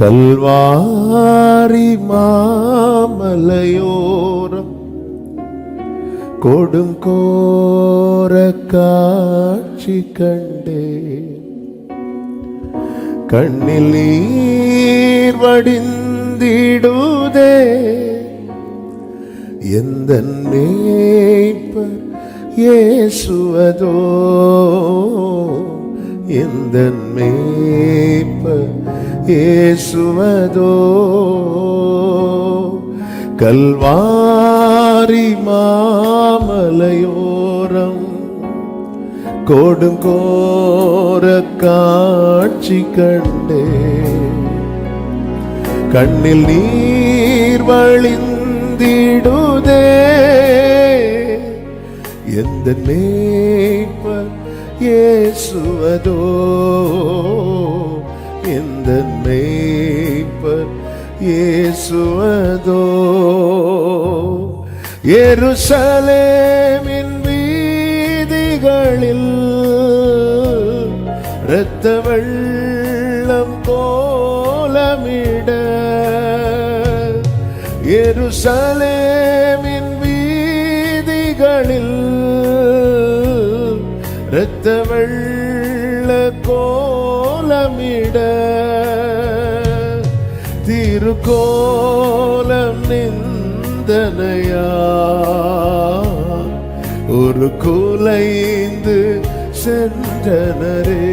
கல்வாரி மாமலையோரம் கொடுங்கோர காட்சி கண்டே, கண்ணில் நீர் வடிந்திடுதே, எந்த மேய்ப்பர் இயேசுவதோ, எந்த மேய்ப்பர் இயேசுவதோ. கல்வாரி மாமலையோரம் கொடுங்கோர காட்சி கண்டே, கண்ணில் நீர் வழிந்திடுதே, எந்த மேய்ப்பர் இயேசுவதோ, எந்த மேய்ப்பர் இயேசுவதோ. எருசலேமின் வீதிகளில் இரத்த வெள்ளம் கோலமிட, எருசலேமின் வீதிகளில் இரத்த வெள்ள கோலமிட, திருக்கோலம் நிந்தனையா ஒரு குலைந்து சென்றனரே,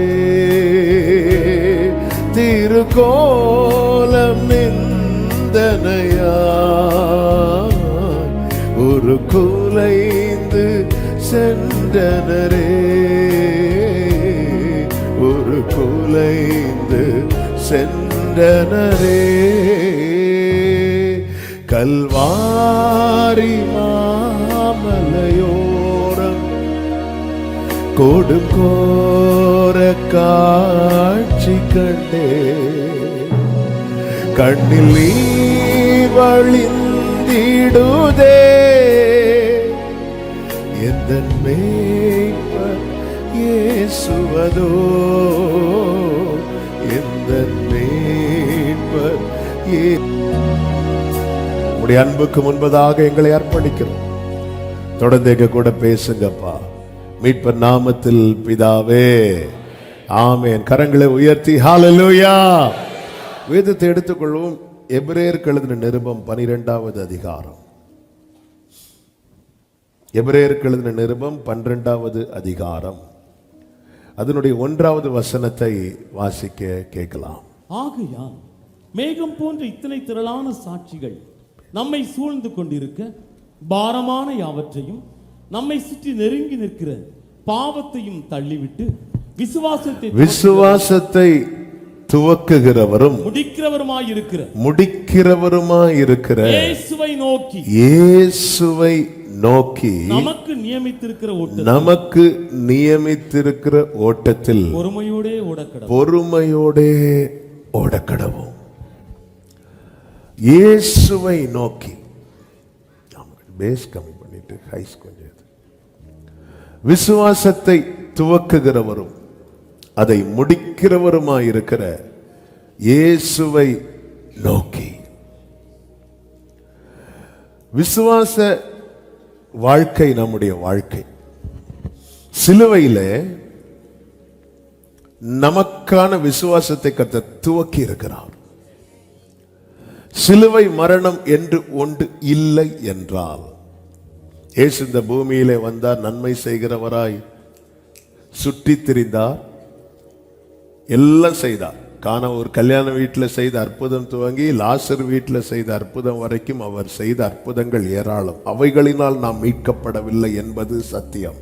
திருக்கோலம் நிந்தனையா ஒரு குலைந்து சென்றனரே, ஒரு குலைந்து சென்றனரே. கல்வாரி மாமலையோரம் கொடுங்கோர காட்சி கண்டே, கண்ணில் நீர் வழிந்திடுதே, எந்த மேய்ப்பர் இயேசுவதோ, எந்த மேய்ப்பர். உம்முடைய அன்புக்கு முன்பதாக எங்களை அர்ப்பணிக்கிறோம். தொடர்ந்து எங்க கூட பேசுங்கப்பா, மீட்பர் நாமத்தில் பிதாவே, ஆமென். கரங்களை உயர்த்தி ஹல்லேலூயா. வேதத்தை எடுத்துக்கொள்வோம். எபிரேயருக்கு எழுதின நிருபம் 12வது அதிகாரம். எபிரேயருக்கு எழுதின நிருபம் 12வது அதிகாரம், அதனுடைய 1வது வசனத்தை வாசிக்க கேட்கலாம். ஆகையால் மேகம் போன்ற இத்தனை திரளான சாட்சிகள் நம்மை சூழ்ந்து கொண்டிருக்க, பாரமான யாவற்றையும் நம்மை சுற்றி நெருங்கி நிற்கிற பாவத்தையும் தள்ளிவிட்டு விசுவாசத்தை துவக்குகிறவரும் முடிக்கிறவருமாயிருக்கிற இயேசுவை நோக்கி நமக்கு நியமித்திருக்கிற ஓட்டத்தில் பொறுமையோடே ஓடக்கடவும். இயேசுவை நோக்கி, பேஸ் கம்மி பண்ணிட்டு ஹைஸ் கொஞ்சம். விசுவாசத்தை துவக்குகிறவரும் அதை முடிக்கிறவருமாயிருக்கிற இயேசுவை நோக்கி. விசுவாச வாழ்க்கை நம்முடைய வாழ்க்கை. சிலுவையிலே நமக்கான விசுவாசத்தை கர்த்தர் துவக்கி இருக்கிறார். சிலுவை மரணம் என்று ஒன்று இல்லை என்றால், இயேசு இந்த பூமியிலே வந்தார், நன்மை செய்கிறவராய் சுற்றி திரிந்தார், எல்லாம் செய்தார். காண ஒரு கல்யாண வீட்டில் செய்த அற்புதம் துவங்கி லாசர் வீட்டில் செய்த அற்புதம் வரைக்கும் அவர் செய்த அற்புதங்கள் ஏராளம். அவைகளினால் நாம் மீட்கப்படவில்லை என்பது சத்தியம்.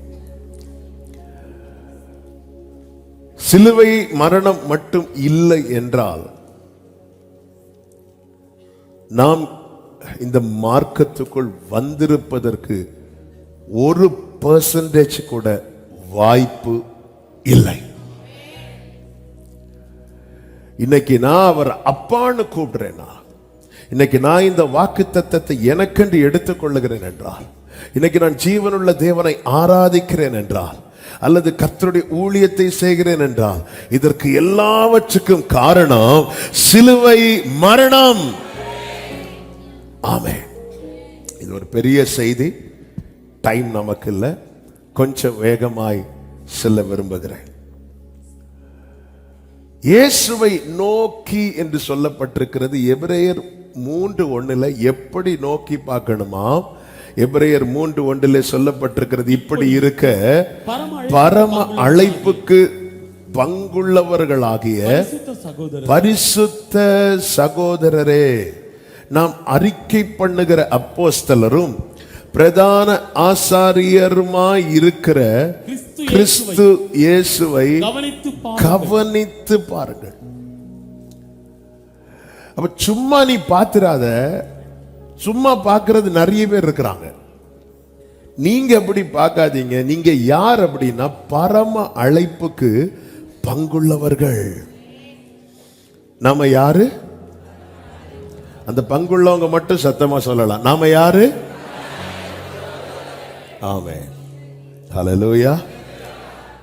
சிலுவை மரணம் மட்டும் இல்லை என்றால் நாம் இந்த மார்க்கத்துக்குள் வந்திருப்பதற்கு 1% கூட வாய்ப்பு இல்லை. இன்னைக்கு நான் அவர் அப்பான்னு கூப்பிடுறேன்னா, இன்னைக்கு நான் இந்த வாக்குத்தத்தத்தை எனக்கென்று எடுத்துக்கொள்ளுகிறேன் என்றால், இன்னைக்கு நான் ஜீவனுள்ள தேவனை ஆராதிக்கிறேன் என்றால், அல்லது கர்த்தருடைய ஊழியத்தை செய்கிறேன் என்றால் இதற்கு எல்லாவற்றுக்கும் காரணம் சிலுவை மரணம். ஆமென். இது ஒரு பெரிய செய்தி. டைம் நமக்கு இல்லை, கொஞ்சம் வேகமாய் செல்ல விரும்புகிறேன். இயேசுவை நோக்கி என்று சொல்லப்பட்டிருக்கிறது. எபிரேயர் 3:1 எப்படி நோக்கி பார்க்கணுமா? எபிரேயர் 3:1 சொல்லப்பட்டிருக்கிறது, இப்படி இருக்க பரம அழைப்புக்கு பங்குள்ளவர்களாகிய பரிசுத்த சகோதரரே, நாம் அறிக்கை பண்ணுகிற அப்போஸ்தலரும் பிரதான ஆசாரியருமாய் இருக்கிற கிறிஸ்து இயேசுவை கவனித்து பாருங்கள். அப்ப சும்மா நீ பாத்துறாத. சும்மா பார்க்கிறது நிறைய பேர் இருக்கிறாங்க. நீங்க அப்படி பார்க்காதீங்க. நீங்க யார் அப்படின்னா பரம அழைப்புக்கு பங்குள்ளவர்கள். நாம யாரு? அந்த பங்குள்ளவங்க மட்டும் சத்தமா சொல்லலாம். நாம யாரு? ஆமென். ஹல்லேலூயா.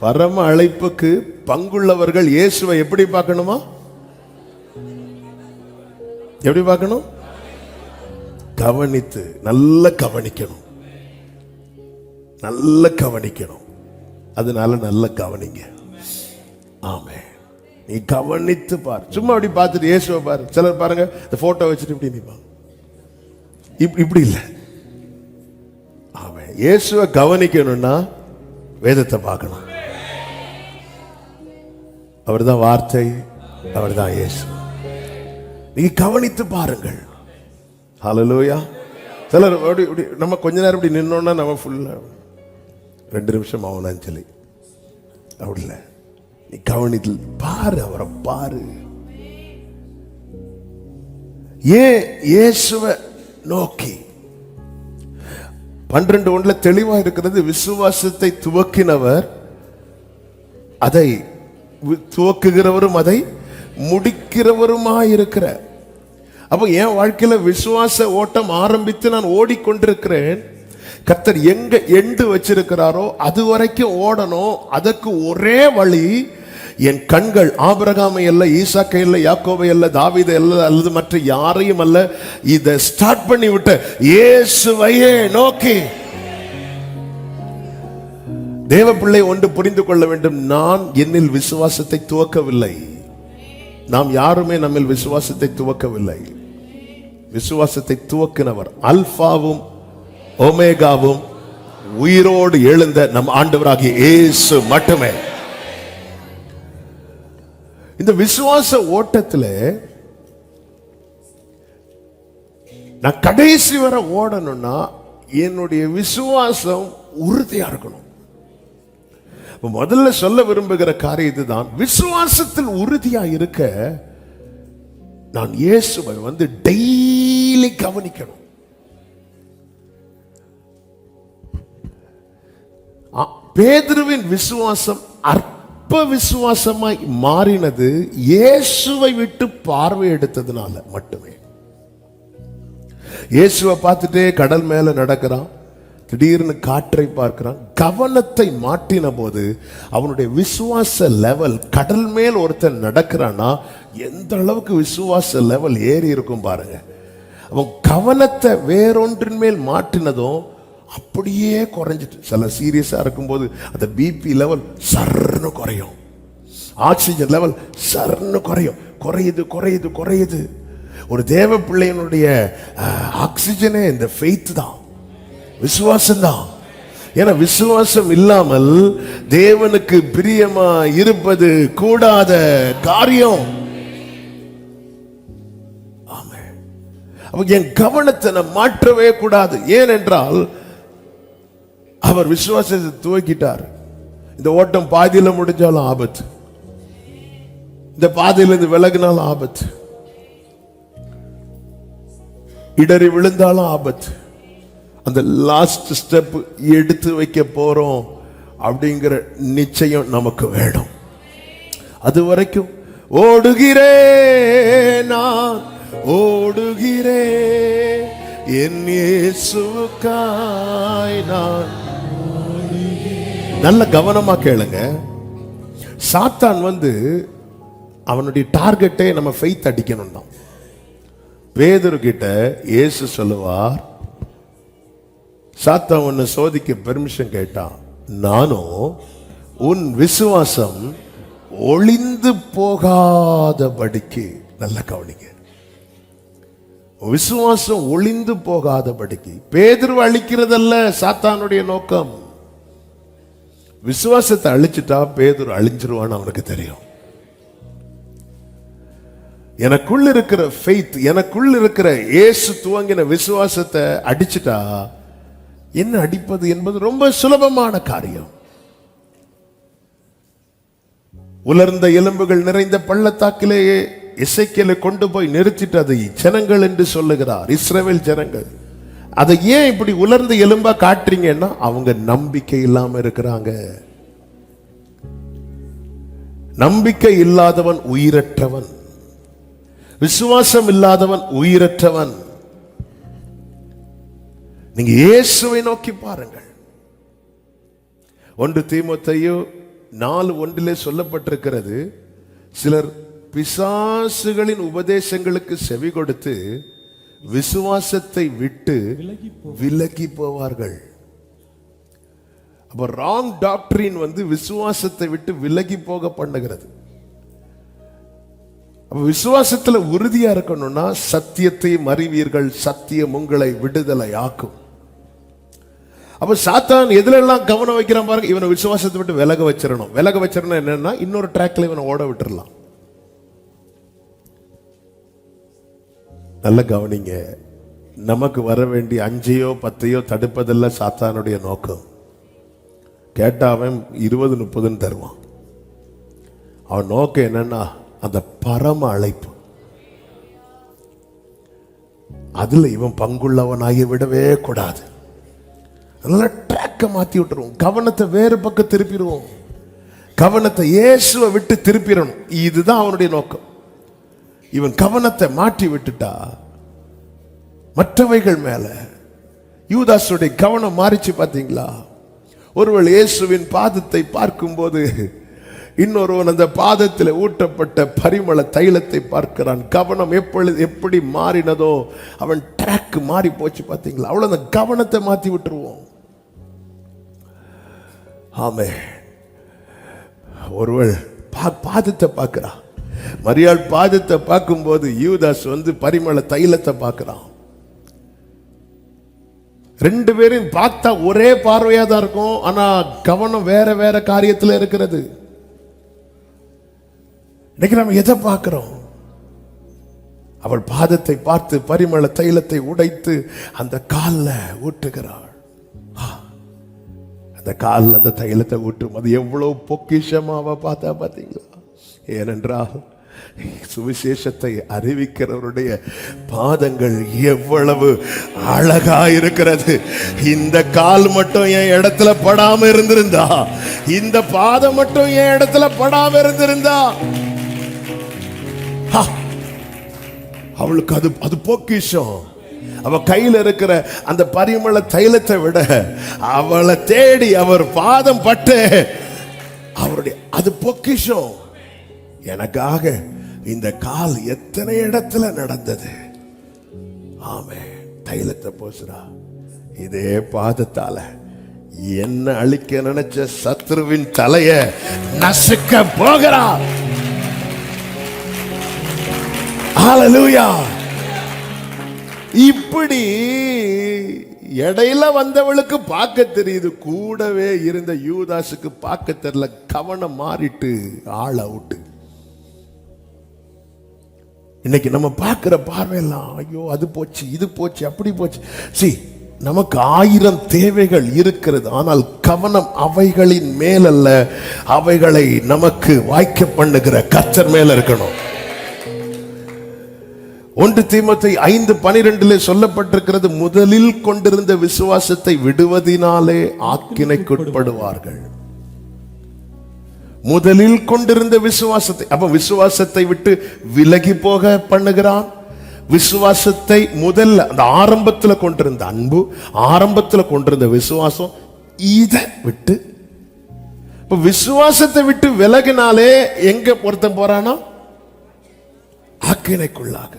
பரம அழைப்புக்கு பங்குள்ளவர்கள் இயேசுவை எப்படி பார்க்கணுமா? எப்படி பார்க்கணும்? கவனித்து, நல்ல கவனிக்கணும், நல்ல கவனிக்கணும். அதனால நல்ல கவனிங்க. ஆமென். நீ கவனித்து பாரு. சும்மா அப்படி பார்த்துட்டு இயேசுவை பாரு. சிலர் பாருங்க, இந்த போட்டோ வச்சுட்டு இப்படி நிப்பாங்க. இப்படி இல்லை. ஆமென். இயேசுவை கவனிக்கணும்னா வேதத்தை பார்க்கணும். அவர்தான் வார்த்தை, அவர்தான் இயேசு. நீங்க கவனித்து பாருங்கள். ஹல்லேலூயா. சிலர் நம்ம கொஞ்ச நேரம் இப்படி நின்னோம்னா நம்ம ஃபுல்லா 2 நிமிஷம் ஆகணும் சொல்லி அப்படி இல்லை. நீ கவனித்து பாரு, அவரை பாரு. ஏன் இயேசுவை நோக்கி? 12:1 தெளிவா இருக்கிறது. விசுவாசத்தை துவக்கினவர், அதை துவக்குகிறவரும் அதை முடிக்கிறவருமாயிருக்கிற. அப்ப என் வாழ்க்கையில விசுவாச ஓட்டம் ஆரம்பித்து நான் ஓடிக்கொண்டிருக்கிறேன். கர்த்தர் எங்க எண்டு வச்சிருக்கிறாரோ அது வரைக்கும் ஓடணும். அதற்கு ஒரே வழி, என் கண்கள் ஆபிரகாமை அல்ல, ஈசாக்கை அல்ல, யாக்கோபை அல்ல, தாவீதை அல்ல, அல்லது மற்ற யாரையும் அல்ல, இதை ஸ்டார்ட் பண்ணி விட்ட இயேசுவையே நோக்கி. தேவ பிள்ளை ஒன்று புரிந்து கொள்ள வேண்டும். நான் என்னில் விசுவாசத்தை துவக்கவில்லை. நாம் யாருமே நம்மில் விசுவாசத்தை துவக்கவில்லை. விசுவாசத்தை துவக்கினவர் அல்பாவும் ஒமேகாவும் உயிரோடு எழுந்த நம் ஆண்டவராகிய இயேசு மட்டுமே. இந்த விசுவாச ஓட்டத்தில் நான் கடைசி வரை ஓடணும்னா என்னுடைய விசுவாசம் உறுதியா இருக்கணும். முதல்ல சொல்ல விரும்புகிற காரியம் இதுதான். விசுவாசத்தில் உறுதியா இருக்க நான் இயேசுவை டெய்லி கவனிக்கணும். பேதுருவின் விசுவாசம் அற்ப விசுவாசமாய் மாறினது இயேசுவை விட்டு பார்வை எடுத்ததுனால மட்டுமே. இயேசுவை பார்த்துட்டே கடல் மேல நடக்கிறான். திடீர்னு காற்றை பார்க்கிறான். கவனத்தை மாட்டின போது அவனுடைய விசுவாச லெவல், கடல் மேல் ஒருத்தன் நடக்கிறான்னா எந்த அளவுக்கு விசுவாச லெவல் ஏறி இருக்கும் பாருங்க. அவன் கவனத்தை வேறொன்றின் மேல் மாற்றினதும் அப்படியே குறைஞ்சிட்டு. சில சீரியஸா இருக்கும்போது அந்த பிபி லெவல் சர்ன்னு குறையும், ஆக்சிஜன் லெவல் சர்ன்னு குறையும். குறையுது குறையுது குறையுது. ஒரு தேவ பிள்ளையினுடைய ஆக்சிஜனே இந்த ஃபெய்த் தான், விசுவாசம் தான். ஏன்னா விசுவாசம் இல்லாமல் தேவனுக்கு பிரியமா இருப்பது கூடாத காரியம். ஆமென். அப்ப என் கவனத்தை நான் மாற்றவே கூடாது. ஏனென்றால் அவர் விசுவாசத்தை துவக்கிட்டார். இந்த ஓட்டம் பாதியில முடிஞ்சாலும் ஆபத்து, இந்த பாதையிலிருந்து விலகினாலும் ஆபத்து, இடறி விழுந்தாலும் ஆபத்து. அந்த லாஸ்ட் ஸ்டெப் எடுத்து வைக்க போறோம் அப்படிங்கிற நிச்சயம் நமக்கு வேணும். அது வரைக்கும் ஓடுகிறேன், நான் ஓடுகிறேன், என் இயேசுவுக்காய் நான் நல்ல கவனமா கேளுங்க. சாத்தான் அவனுடைய டார்கெட்டே நம்ம ஃபெய்த் அடிக்கணும் தான். பேதுரு கிட்ட இயேசு சொல்லுவார், சாத்தான் உன்னை சோதிக்க பெர்மிஷன் கேட்டான், நானும் உன் விசுவாசம் ஒளிந்து போகாதபடிக்கு. நல்ல கவனிங்க, விசுவாசம் ஒளிந்து போகாதபடிக்கு. பேதுரு அழிக்கிறதல்ல சாத்தானுடைய நோக்கம். விசுவாசத்தை அழிச்சிட்டா பேதுரு அழிஞ்சிருவான்னு அவனுக்கு தெரியும். எனக்குள்ள இருக்கிற ஃபெய்த், எனக்குள்ள இருக்கிற இயேசு துவங்கின விசுவாசத்தை அடிச்சிட்டா என்ன அடிப்பது என்பது ரொம்ப சுலபமான காரியம். உலர்ந்த எலும்புகள் நிறைந்த பள்ளத்தாக்கிலேயே எசேக்கியேலை கொண்டு போய் நிறுத்திட்டு அதை ஜனங்கள் என்று சொல்லுகிறார், இஸ்ரவேல் ஜனங்கள். அதை ஏன் இப்படி உலர்ந்த எலும்பா காட்டுறீங்கன்னா அவங்க நம்பிக்கை இல்லாம இருக்கிறாங்க. நம்பிக்கை இல்லாதவன் உயிரற்றவன், விசுவாசம் இல்லாதவன் உயிரற்றவன். நீங்க இயேசுவை நோக்கி பாருங்கள். 1 தீமோத்தேயு 4:1 சொல்லப்பட்டிருக்கிறது, சிலர் பிசாசுகளின் உபதேசங்களுக்கு செவி கொடுத்து விசுவாசத்தை விட்டு விலகி போவார்கள். அப்ப ராங் டாக்டரின் விசுவாசத்தை விட்டு விலகி போக பண்ணுகிறது. அப்ப விசுவாசத்துல உறுதியா இருக்கணும்னா சத்தியத்தை அறிவீர்கள், சத்தியம் உங்களை விடுதலை ஆக்கும். அப்ப சாத்தான் எதுல எல்லாம் கவனம் வைக்கிறான் பாருங்க. இவனை விசுவாசத்தை விட்டு விலக வச்சிடணும். விலக வச்சிடணும் என்னன்னா இன்னொரு ட்ராக்ல இவனை ஓட விட்டுறலாம். நல்ல கவனிங்க, நமக்கு வர வேண்டிய 5யோ 10யோ தடுப்பதல்ல சாத்தானுடைய நோக்கம். கேட்டா அவன் 20-30 தருவான். அவன் நோக்கம் என்னன்னா அந்த பரம அழைப்பு, அதுல இவன் பங்குள்ளவனாகி விடவே கூடாது. அதனால ட்ராக்க மாத்தி விட்டுருவோம், கவனத்தை வேறு பக்கம் திருப்பிடுவோம், கவனத்தை இயேசுவை விட்டு திருப்பிடணும். இதுதான் அவனுடைய நோக்கம். இவன் கவனத்தை மாற்றி விட்டுட்டா மற்றவைகள் மேல. யூதாசுடைய கவனம் மாறிச்சு பாத்தீங்களா? ஒருவள் இயேசுவின் பாதத்தை பார்க்கும்போது இன்னொருவன் அந்த பாதத்தில் ஊட்டப்பட்ட பரிமள தைலத்தை பார்க்கிறான். கவனம் எப்படி மாறினதோ அவன் ட்ராக் மாறி போச்சு பாத்தீங்களா? அவ்வளவு அந்த கவனத்தை மாத்தி விட்டுருவோம். ஆமே, ஒருவள் பாதத்தை பார்க்கிறான். மரியாள் பாதத்தை பார்க்கும்போது யூதாஸ் பரிமள தைலத்தை பார்க்கிறான். 2 பேரும் பார்த்தா ஒரே பார்வையா தான் இருக்கும், ஆனா கவனம் வேற வேற காரியத்தில் இருக்கிறது. இன்னைக்கு நம்ம எதை பார்க்கிறோம்? அவள் பாதத்தை பார்த்து பரிமள தைலத்தை உடைத்து அந்த காலில் ஊட்டுகிறாள். அந்த காலில் அந்த தைலத்தை ஊட்டும் அது எவ்வளவு பொக்கிஷமாவ பார்த்தா பார்த்தீங்களா? ஏனென்றால் சுவிசேஷத்தை அறிவிக்கிறவருடைய பாதங்கள் எவ்வளவு அழகா இருக்கிறது. இந்த கால் மட்டும் என் இடத்துல படாம இருந்திருந்தா, இந்த பாதம் மட்டும் என் இடத்துல படாம இருந்திருந்தா, அவளுக்கு அது பொக்கிஷம். அவ கையில் இருக்கிற அந்த பரிமள தைலத்தை விட அவளை தேடி அவர் பாதம் பட்டு அவருடைய அது பொக்கிஷம். எனக்காக இந்த கால் எத்தனை இடத்துல நடந்தது. ஆமே, தைலத்தை போசுறா. இதே பாதத்தால என்ன அழிக்க நினைச்ச சத்ருவின் தலைய நசுக்க போகிறா. ஹல்லேலூயா. இப்படி இடையில வந்தவளுக்கு பார்க்க தெரியுது, கூடவே இருந்த யூதாசுக்கு பார்க்க தெரியல. கவனம் மாறிட்டு ஆள் அவுட்டு. இன்னைக்கு நம்ம பார்க்கிற பார்வையெல்லாம் ஐயோ அது போச்சு, இது போச்சு, அப்படி போச்சு. நமக்கு 1000 தேவைகள் இருக்கிறது, ஆனால் கவனம் அவைகளின் மேலல்ல, அவைகளை நமக்கு வாய்க்க பண்ணுகிற கர்த்தர் மேல இருக்கணும். 1 தீமோத்தேயு 5:12 சொல்லப்பட்டிருக்கிறது, முதலில் கொண்டிருந்த விசுவாசத்தை விடுவதினாலே ஆக்கினைக்குட்படுவார்கள். முதலில் கொண்டிருந்த விசுவாசத்தை, அப்ப விசுவாசத்தை விட்டு விலகி போக பண்ணுகிறான். விசுவாசத்தை முதல்ல அந்த ஆரம்பத்தில் கொண்டிருந்த அன்பு, ஆரம்பத்தில் கொண்டிருந்த விசுவாசம், இதை விட்டு இப்ப விசுவாசத்தை விட்டு விலகினாலே எங்க ஒருத்தன் போறானா? ஆக்கினைக்குள்ளாக.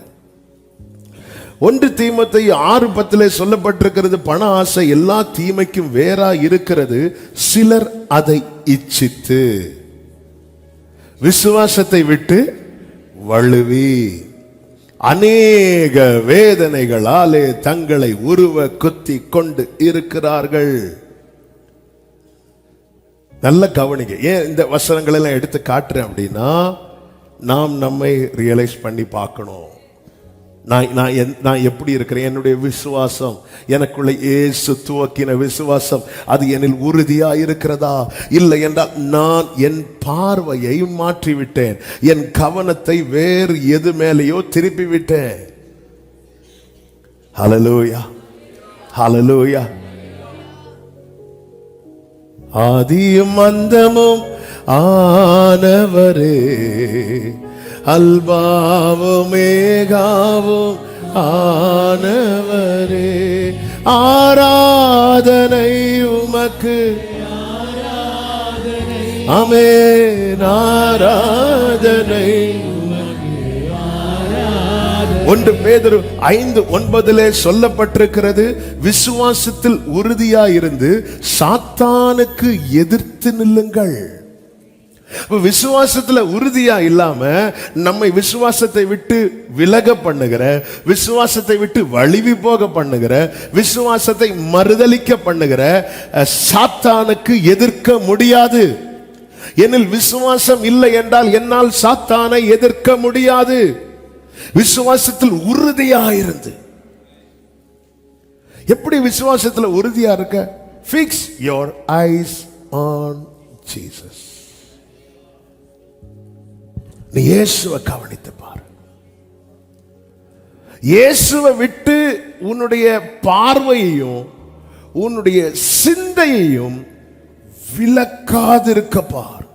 1 தீமோத்தேயு 6:10 சொல்லப்பட்டிருக்கிறது, பண ஆசை எல்லா தீமைக்கும் வேறா இருக்கிறது, சிலர் அதை இச்சித்து விசுவாசத்தை விட்டு வழுவி அநேக வேதனைகளாலே தங்களை உருவ குத்தி கொண்டு இருக்கிறார்கள். நல்ல கவனிங்க. ஏன் இந்த வசனங்கள் எல்லாம் எடுத்து காட்டுறேன் அப்படின்னா, நாம் நம்மை ரியலைஸ் பண்ணி பார்க்கணும். நான் எப்படி இருக்கிறேன்? என்னுடைய விசுவாசம், எனக்குள்ள இயேசு துவக்கின விசுவாசம், அது என்னில் உறுதியா இருக்கிறதா? இல்லை என்றால் நான் என் பார்வையை மாற்றிவிட்டேன், என் கவனத்தை வேறு எது மேலேயோ திருப்பி விட்டேன். ஹல்லேலூயா, ஹல்லேலூயா. ஆதியும் அந்தமும் ஆனவரே, அல்பாவும் மேகாவும் ஆனவரே, ஆராதனை உமக்கு, ஆமென், ஆராதனை. 1 பேதுரு 5:9 சொல்லப்பட்டிருக்கிறது, விசுவாசத்தில் உறுதியாயிருந்து சாத்தானுக்கு எதிர்த்து நில்லுங்கள். விசுவாசத்துல உறுதியா இல்லாம நம்மை விசுவாசத்தை விட்டு விலக பண்ணுகிற, விசுவாசத்தை விட்டு வழிவி போக பண்ணுகிற, விசுவாசத்தை மறுதலிக்க பண்ணுகிற சாத்தானுக்கு எதிர்க்க முடியாது. என்னில் விசுவாசம் இல்லை என்றால் என்னால் சாத்தானை எதிர்க்க முடியாது. விசுவாசத்தில் உறுதியா இருந்து. எப்படி விசுவாசத்துல உறுதியா இருக்க? Fix your eyes on Jesus. நீ இயேசுவை கவனித்து பாரு. இயேசுவை விட்டு உன்னுடைய பார்வையையும் உன்னுடைய சிந்தையையும் விலக்காதிருக்க பார்.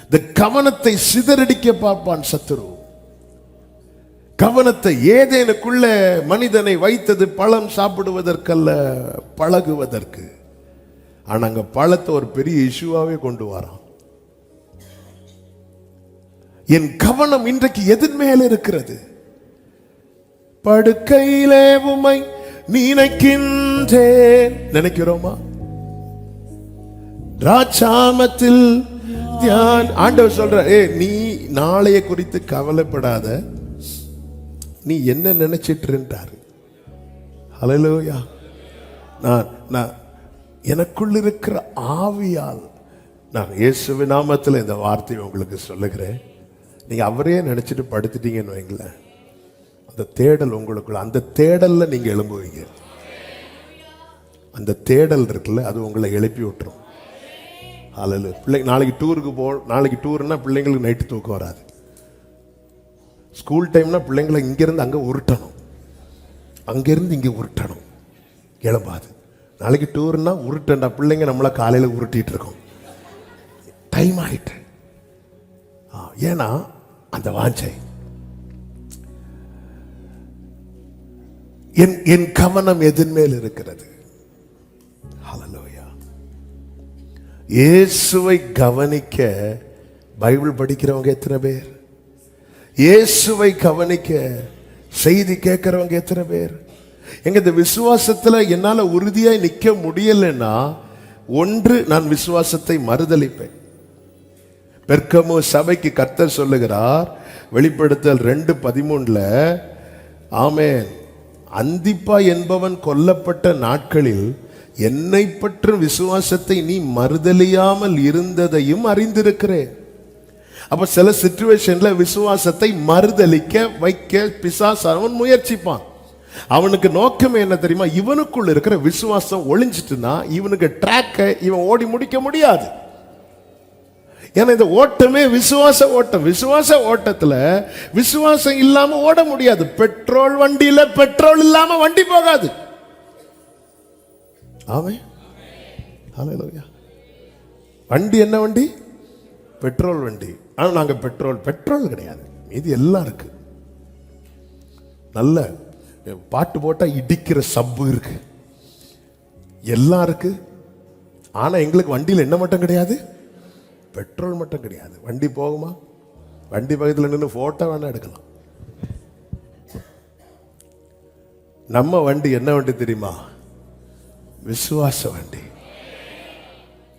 இந்த கவனத்தை சிதறடிக்க பார்ப்பான் சத்துரு. கவனத்தை ஏதேனுக்குள்ள மனிதனை வைத்தது பழம் சாப்பிடுவதற்கல்ல, பழகுவதற்கு. ஆனா அங்க பழத்தை ஒரு பெரிய இஷ்யூவாவே கொண்டு வரான். என் கவனம் இன்றைக்கு எதன் மேல் இருக்கிறது? படுக்கையிலே உம்மை நினைக்கின்றேன். நினைக்கிறோமா? ராஜாமத்தில் தியான். ஆண்டவர் சொல்ற, நீ நாளைய குறித்து கவலைப்படாத, நீ என்ன நினைச்சிட்டு இருந்தாரு. ஹல்லேலூயா. நான் எனக்குள் இருக்கிற ஆவியால் நான் இயேசுவின் நாமத்தில் இந்த வார்த்தையை உங்களுக்கு சொல்லுகிறேன். நீங்க அவரே நினைச்சிட்டு படுத்துட்டீங்கன்னு வைங்களேன், அந்த தேடல் உங்களுக்குள்ள, அந்த தேடல்ல நீங்க எழும்புவீங்க. அந்த தேடல் இருக்குல்ல, அது உங்களை எழுப்பி விட்டுரும். ஹல்லேலூயா. பிள்ளை நாளைக்கு டூருக்கு நாளைக்கு டூர்னா பிள்ளைங்களுக்கு நைட்டு தூக்கம் வராது. ஸ்கூல் டைம்னா பிள்ளைங்களை இங்கிருந்து அங்கே உருட்டணும், அங்கிருந்து இங்கே உருட்டணும், எழும்பாது. நாளைக்கு டூர்னா உருட்டண்டா, பிள்ளைங்க நம்மளை காலையில் உருட்டிட்டு இருக்கோம், டைம் ஆயிட்டு. ஏன்னா அந்த வாஞ்சை. என் கவனம் எதன் மேல் இருக்கிறது? ஹல்லேலூயா. இயேசுவை கவனிக்க பைபிள் படிக்கிறவங்க எத்தனை பேர்? இயேசுவை கவனிக்க செய்தி கேட்கிறவங்க எத்தனை பேர்? எங்க இந்த விசுவாசத்துல என்னால உறுதியாய் நிக்க முடியலன்னா, ஒன்று, நான் விசுவாசத்தை மறுதலிப்பேன். பெர்கமு சபைக்கு கர்த்தர் சொல்லுகிறார், வெளிப்படுத்தல் 2:13, ஆமென், அந்திப்பா என்பவன் கொல்லப்பட்ட நாட்களில் என்னை பற்றும் விசுவாசத்தை நீ மறுதலியாமல் இருந்ததையும் அறிந்திருக்கிறேன். அப்ப சில சிச்சுவேஷன்ல விசுவாசத்தை மறுதலிக்க வைக்க பிசாசு அவன் முயற்சிப்பான். அவனுக்கு நோக்கம் என்ன தெரியுமா? இவனுக்குள்ள இருக்கிற விசுவாசம் ஒளிஞ்சிட்டுனா இவனுக்கு ட்ராக்கை இவன் ஓடி முடிக்க முடியாது. ஏன்னா இந்த ஓட்டமே விசுவாச ஓட்டம். விசுவாச ஓட்டத்துல விசுவாசம் இல்லாம ஓட முடியாது. பெட்ரோல் வண்டியில பெட்ரோல் இல்லாம வண்டி போகாது. ஆமென், ஹல்லேலூயா. வண்டி என்ன வண்டி? பெட்ரோல் வண்டி. ஆனா நாங்க பெட்ரோல் கிடையாது, இது எல்லாம் இருக்கு. நல்ல பாட்டு போட்டா இடிக்கிற சப்பு இருக்கு, எல்லாம் இருக்கு. ஆனா எங்களுக்கு வண்டியில் என்ன மட்டும் கிடையாது, பெட்ரோல் மட்டும் கிடையாது. வண்டி போகுமா? வண்டி பக்கத்தில் நின்று போட்டோ வேணா எடுக்கலாம். நம்ம வண்டி என்ன வண்டி தெரியுமா? விசுவாச வண்டி.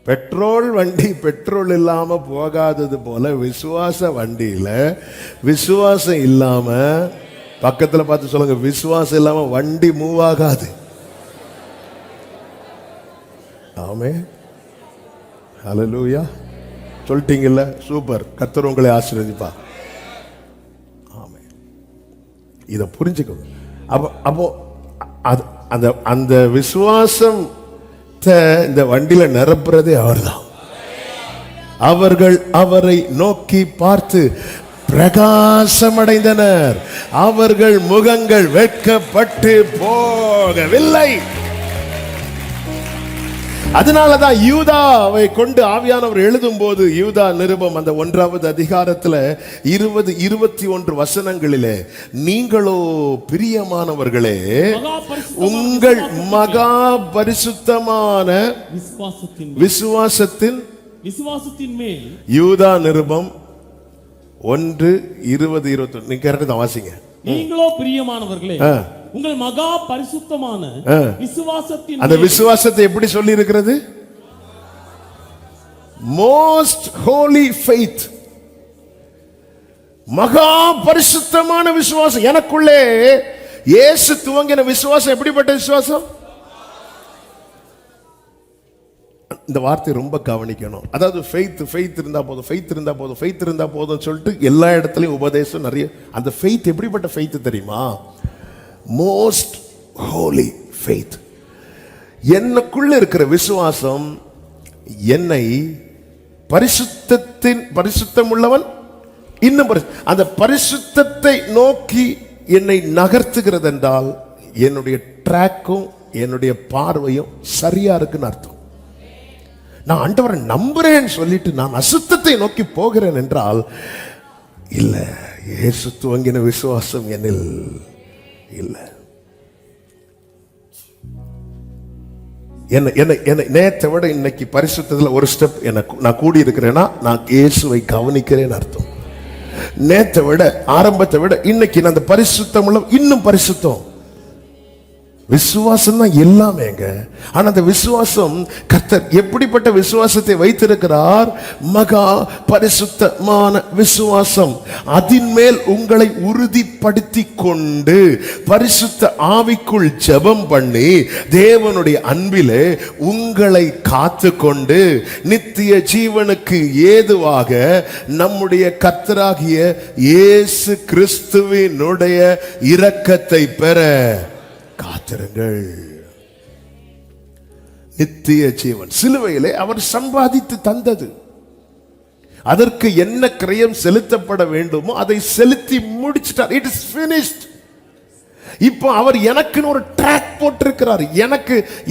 பெட்ரோல் வண்டி பெட்ரோல் இல்லாம போகாதது போல விசுவாச வண்டியில விசுவாசம் இல்லாம, பக்கத்துல பார்த்து சொல்லுங்க, விசுவாசம் இல்லாம வண்டி மூவ் ஆகாது. ஆமே, ஹல்லேலூயா. சொல்லிட்டீங்கல்ல, சூப்பர். கர்த்தர் உங்களை ஆசீர்வதிப்பா. ஆமே, இத புரிஞ்சுக்கணும். அப்போ அந்த அந்த விசுவாசம் இந்த வண்டியில நிரப்புறதே அவர்தான். அவர்கள் அவரை நோக்கி பார்த்து பிரகாசமடைந்தனர், அவர்கள் முகங்கள் வெட்கப்பட்டு போகவில்லை. அதனாலதான் யூதாவை கொண்டு ஆவியானவர் எழுதும் போது யூதா நிருபம் அந்த 1வது அதிகாரத்துல 20-21 வசனங்களிலே, நீங்களோ பிரியமானவர்களே உங்கள் மகா பரிசுத்தமான விசுவாசத்தின் மேல், யூதா நிருபம் 1:20-21 நீங்க கரெக்டா வாசிங்க. நீங்களோ பிரியமானவர்களே உங்கள் மகா பரிசுத்தமான விசுவாசத்தின், அந்த விசுவாசத்தை எப்படி சொல்லி இருக்கிறது? Most Holi faith. மகா பரிசுத்தமான விசுவாசம். எனக்குள்ளே இயேசு துவங்கின விசுவாசம் எப்படிப்பட்ட விசுவாசம்? இந்த வார்த்தை ரொம்ப கவனிக்கணும். அதாவது ஃபெய்த் இருந்தா போதும், ஃபெய்த் இருந்தா போதும், ஃபெய்த் இருந்தா போதும் சொல்லிட்டு எல்லா இடத்துலயும் உபதேசம் நிறைய. அந்த ஃபெய்த் எப்படிப்பட்ட ஃபெய்த் தெரியுமா? Most Holi faith. எனக்குள்ள இருக்கிற விசுவாசம் என்னை பரிசுத்தம் உள்ளவன் இன்னும் அந்த பரிசுத்தத்தை நோக்கி என்னை நகர்த்துகிறது என்றால் என்னுடைய ட்ராக்கும் என்னுடைய பார்வையும் சரியா இருக்குன்னு அர்த்தம். நான் ஆண்டவரை நம்புறேன்னு சொல்லிட்டு நான் அசுத்தத்தை நோக்கி போகிறேன் என்றால் இல்ல, இயேசு துவங்கின விசுவாசம் என்னில் இல்ல. என்ன நேத்தை விட இன்னைக்கு பரிசுத்தத்துல ஒரு ஸ்டெப் நான் கூடி இருக்கிறேன்னா நான் இயேசுவை கவனிக்கிறேன்னு அர்த்தம். நேத்தை விட, ஆரம்பத்தை விட இன்னைக்கு நான் அந்த பரிசுத்தம் உள்ள இன்னும் பரிசுத்தம். விசுவாசம் தான் எல்லாமேங்க. ஆனா அந்த விசுவாசம், கர்த்தர் எப்படிப்பட்ட விசுவாசத்தை வைத்திருக்கிறார்? மகா பரிசுத்தமான விசுவாசம். அதின் மேல் உங்களை உறுதிப்படுத்தி கொண்டு பரிசுத்த ஆவிக்குள் ஜெபம் பண்ணி தேவனுடைய அன்பிலே உங்களை காத்து கொண்டு நித்திய ஜீவனுக்கு ஏதுவாக நம்முடைய கர்த்தராகிய இயேசு கிறிஸ்துவினுடைய இரக்கத்தை பெற காத்திருங்கள். நித்திய ஜீவன் சிலுவையிலே அவர் சம்பாதித்து தந்தது. அதற்கு என்ன கிரயம் செலுத்தப்பட வேண்டுமோ அதை செலுத்தி முடிச்சிட்டார். It is finished. இப்போ அவர் எனக்குன்னு ஒரு ட்ராக் போட்டிருக்கிறார்.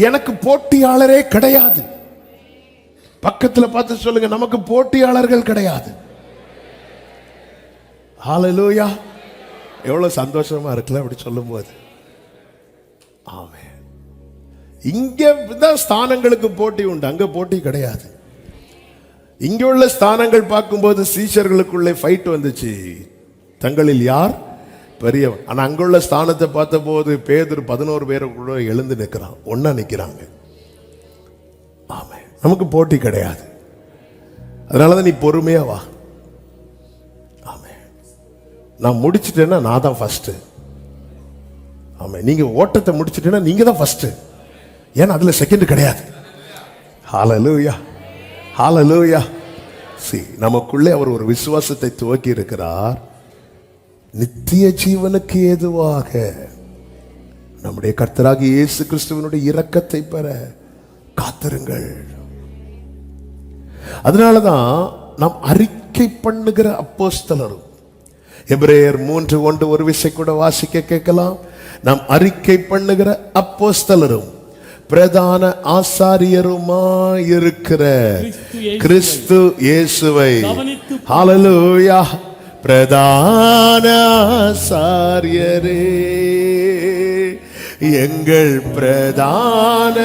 எனக்கு போட்டியாளரே கிடையாது. பக்கத்துல பார்த்து சொல்லுங்க, நமக்கு போட்டியாளர்கள் கிடையாது. ஹல்லேலூயா. எவ்வளவு சந்தோஷமா இருக்குல்ல அப்படி சொல்லும் போது. ஆமென். இங்க தான் ஸ்தானங்களுக்கு போட்டி உண்டு, அங்க போட்டி கிடையாது. இங்க உள்ள ஸ்தானங்கள் பார்க்கும்போது சீஷர்களுக்குள்ளே ஃபைட் வந்துச்சு, தங்களில் யார் பெரியவன். ஆனா அங்குள்ள ஸ்தானத்தை பார்த்த போது பேதுரு 11 பேரை கூட எழுந்து நிற்கிறான், ஒன்னா நிற்கிறாங்க. ஆமென். நமக்கு போட்டி கிடையாது. அதனாலதான் நீ பொறுமையா வா. ஆமென். நான் முடிச்சிட்டேன்னா நான் தான் ஃபர்ஸ்ட். ஆமா, நீங்க ஓட்டத்தை முடிச்சிட்டீங்கன்னா நீங்க தான் ஃபர்ஸ்ட். ஏன்னா அதுல செகண்ட் கிடையாது. ஹல்லேலூயா, ஹல்லேலூயா. நமக்குள்ளே அவர் ஒரு விசுவாசத்தை துவக்கி இருக்கிறார். நித்திய ஜீவனுக்கு ஏதுவாக நம்முடைய கர்த்தராகிய இயேசு கிறிஸ்துவினுடைய இரக்கத்தை பெற காத்திருங்கள். அதனாலதான் நாம் அறிக்கை பண்ணுகிற அப்போஸ்தலரும், எபிரேயர் 3:1 ஒரு விசை கூட வாசிக்க கேட்கலாம். நாம் அறிக்கை பண்ணுகிற அப்போஸ்தலரும் பிரதான ஆசாரியருமாயிருக்கிற கிறிஸ்து இயேசுவை, ஹல்லேலூயா, பிரதான ஆசாரியரே எங்கள் பிரதான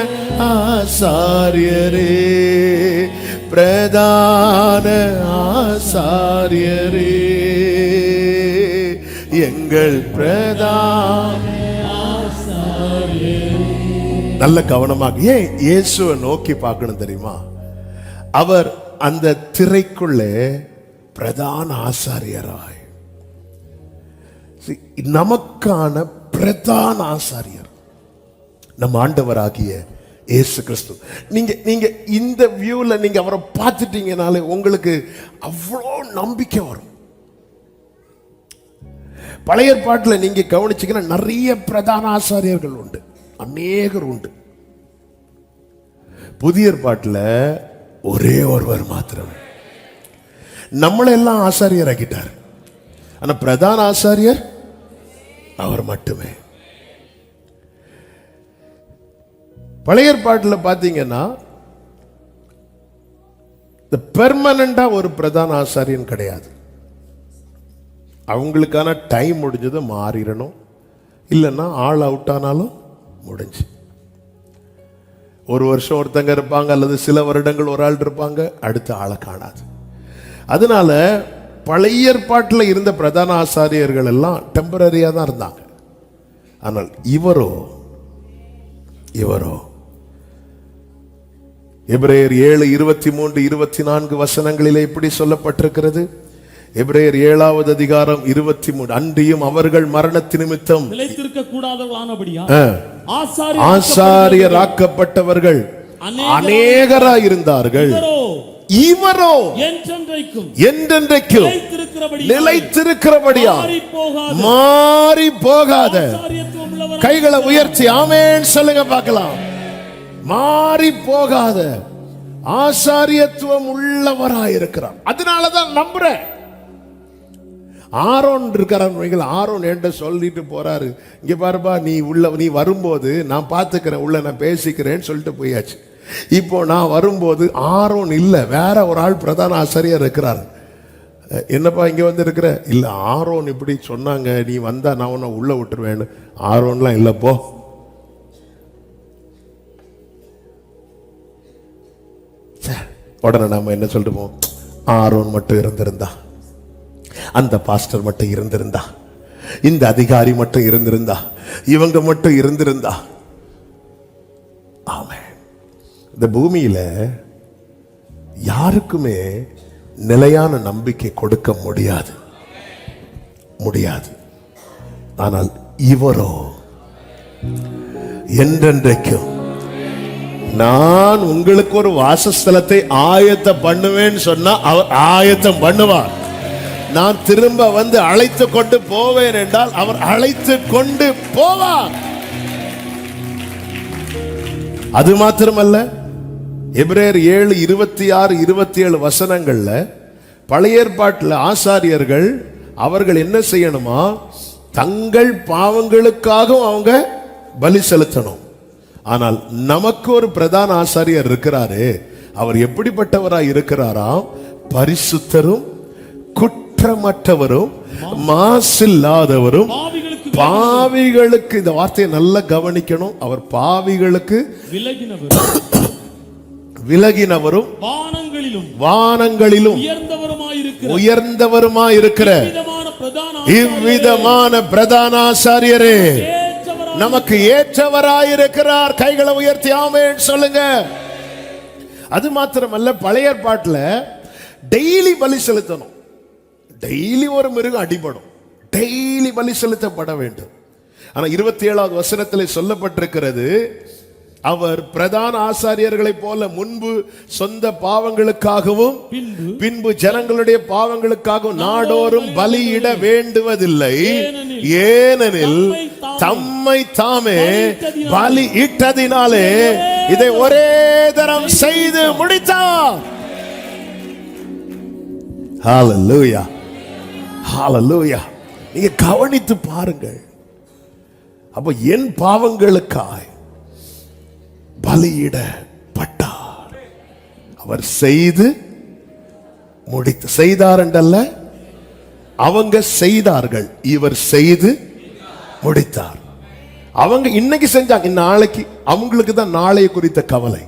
ஆசாரியரே, பிரதான ஆசாரியரே, எங்கள் பிரதான ஆசாரியரே. நல்ல கவனமாக ஏன் இயேசுவை நோக்கி பார்க்கணும் தெரியுமா? அவர் அந்த திரைக்குள்ளே பிரதான ஆசாரியராய், நமக்கான பிரதான ஆசாரியர் நம் ஆண்டவராகிய இயேசு கிறிஸ்து. நீங்க இந்த வியூல நீங்க அவரை பார்த்துட்டீங்கனாலே உங்களுக்கு அவ்வளோ நம்பிக்கை வரும். பழைய ஏற்பாட்டில் நீங்க கவனிச்சீங்கன்னா நிறைய பிரதான ஆசாரியர்கள் உண்டு, அநேகர் உண்டு. புதிய ஏற்பாட்டில் ஒரே ஒருவர் மாத்திரம் நம்மளெல்லாம் ஆசாரியர் ஆக்கிட்டார். ஆனா பிரதான ஆசாரியர் அவர் மட்டுமே. பழைய ஏற்பாட்டில் பார்த்தீங்கன்னா பெர்மனண்டா ஒரு பிரதான ஆசாரியன் கிடையாது. அவங்களுக்கான டைம் முடிஞ்சது மாறிடணும், இல்லைன்னா ஆள் அவுட் ஆனாலும் முடிஞ்சு. ஒரு வருஷம் ஒருத்தங்க இருப்பாங்க, அல்லது சில வருடங்கள் ஒரு ஆள் இருப்பாங்க, அடுத்த ஆளை காணாது. அதனால பழைய ஏற்பாட்டில் இருந்த பிரதான ஆசாரியர்கள் எல்லாம் டெம்பரரியா தான் இருந்தாங்க. ஆனால் இவரோ எபிரேயர் 7:23-24 வசனங்களிலே இப்படி சொல்லப்பட்டிருக்கிறது. எபிரேயர் 7வது அதிகாரம் 23. அன்றியும் அவர்கள் மரணத்தின் நிமித்தம் நிலைத்திருக்க கூடாதவர்களானபடியா ஆசாரியராக்கப்பட்டவர்கள் அநேகராயிருந்தார்கள். இவரோ என்றென்றைக்கும் நிலைத்திருக்கிறபடியா மாறி போகாத. கைகளை உயர்த்தி ஆமென் சொல்லுங்க பார்க்கலாம். மாறி போகாத ஆசாரியத்துவம் உள்ளவராயிருக்கிறார். அதனாலதான் நம்புறேன். ஆரோன் இருக்கிறார். ஆரோன் என்கிட்ட சொல்லிட்டு போறாரு, இங்க பாருப்பா, நீ வரும்போது நான் பார்த்துக்கிறேன், உள்ள நான் பேசிக்கிறேன்னு சொல்லிட்டு போயாச்சு. இப்போ நான் வரும்போது ஆரோன் இல்லை, வேற ஒரு ஆள் பிரதான ஆசாரியர் இருக்கிறார். என்னப்பா இங்க வந்து இருக்கிற? இல்ல, ஆரோன் இப்படி சொன்னாங்க, நீ வந்தா நான் உன்னை உள்ள விட்டுருவேன்னு. ஆரோன்லாம் இல்லை, போ. உடனே நாம என்ன சொல்லிட்டு போவோம்? ஆரோன் மட்டும் இருந்திருந்தா, அந்த பாஸ்டர் மட்டும் இருந்திருந்தா, இந்த அதிகாரி மட்டும் இருந்திருந்தா, இவங்க மட்டும் இருந்திருந்தா. ஆமென். இந்த பூமியில யாருக்குமே நிலையான நம்பிக்கை கொடுக்க முடியாது. ஆனால் இவரோ என்றென்றைக்கும் நான் உங்களுக்கு ஒரு வாசஸ்தலத்தை ஆயத்தம் பண்ணுவேன்னு சொன்னா அவர் ஆயத்தம் பண்ணுவார். நான் திரும்ப வந்து அழைத்து கொண்டு போவேன் என்றால் அவர் அழைத்து கொண்டு போவார். அது மாத்திரமல்ல, எபிரேயர் 7:26-27 வசனங்கள்ல பழைய ஏற்பாட்டில் ஆசாரியர்கள் அவர்கள் என்ன செய்யணுமா? தங்கள் பாவங்களுக்காகவும் அவங்க பலி செலுத்தணும். ஆனால் நமக்கு ஒரு பிரதான ஆசாரியர் இருக்கிறாரு. அவர் எப்படிப்பட்டவராய் இருக்கிறாராம்? பரிசுத்தரும் குற்றமற்றவரும் மாசில்லாதவரும் பாவிகளுக்கு, இந்த வார்த்தையை நல்லா கவனிக்கணும், அவர் பாவிகளுக்கு விலகினவரும் வானங்களிலும் உயர்ந்தவருமாயிருக்கிற இவ்விதமான பிரதான ஆசாரியரே நமக்கு ஏற்றவராயிருக்கிறார். கைகளை உயர்த்தி ஆமென் சொல்லுங்க. அது மாத்திரமல்ல, பழைய ஏற்பாட்டில் டெய்லி பலி செலுத்தணும். டெய்லி ஒரு மிருகம் அடிபடும், டெய்லி பலி செலுத்தப்பட வேண்டும். ஆனா 27வது வசனத்தில் சொல்லப்பட்டிருக்கிறது, அவர் பிரதான ஆசாரியர்களை போல முன்பு சொந்த பாவங்களுக்காகவும் பின்பு ஜனங்களுடைய பாவங்களுக்காகவும் நாடோறும் பலியிட வேண்டுவதில்லை. ஏனெனில் தம்மை தாமே பலி இட்டதினாலே இதை ஒரே தரம் செய்து முடித்தார். ஹல்லேலூயா, ஹல்லேலூயா. நீங்க கவனித்து பாருங்கள். அப்ப என் பாவங்களுக்காய் பலியிடப்பட்டார். அவர் செய்து முடித்து, செய்தார் என்றல்ல, அவங்க செய்தார்கள், இவர் செய்து முடித்தார். அவங்க இன்னைக்கு செஞ்சாங்க, நாளைக்கு அவங்களுக்கு தான் நாளைய குறித்த கவலை.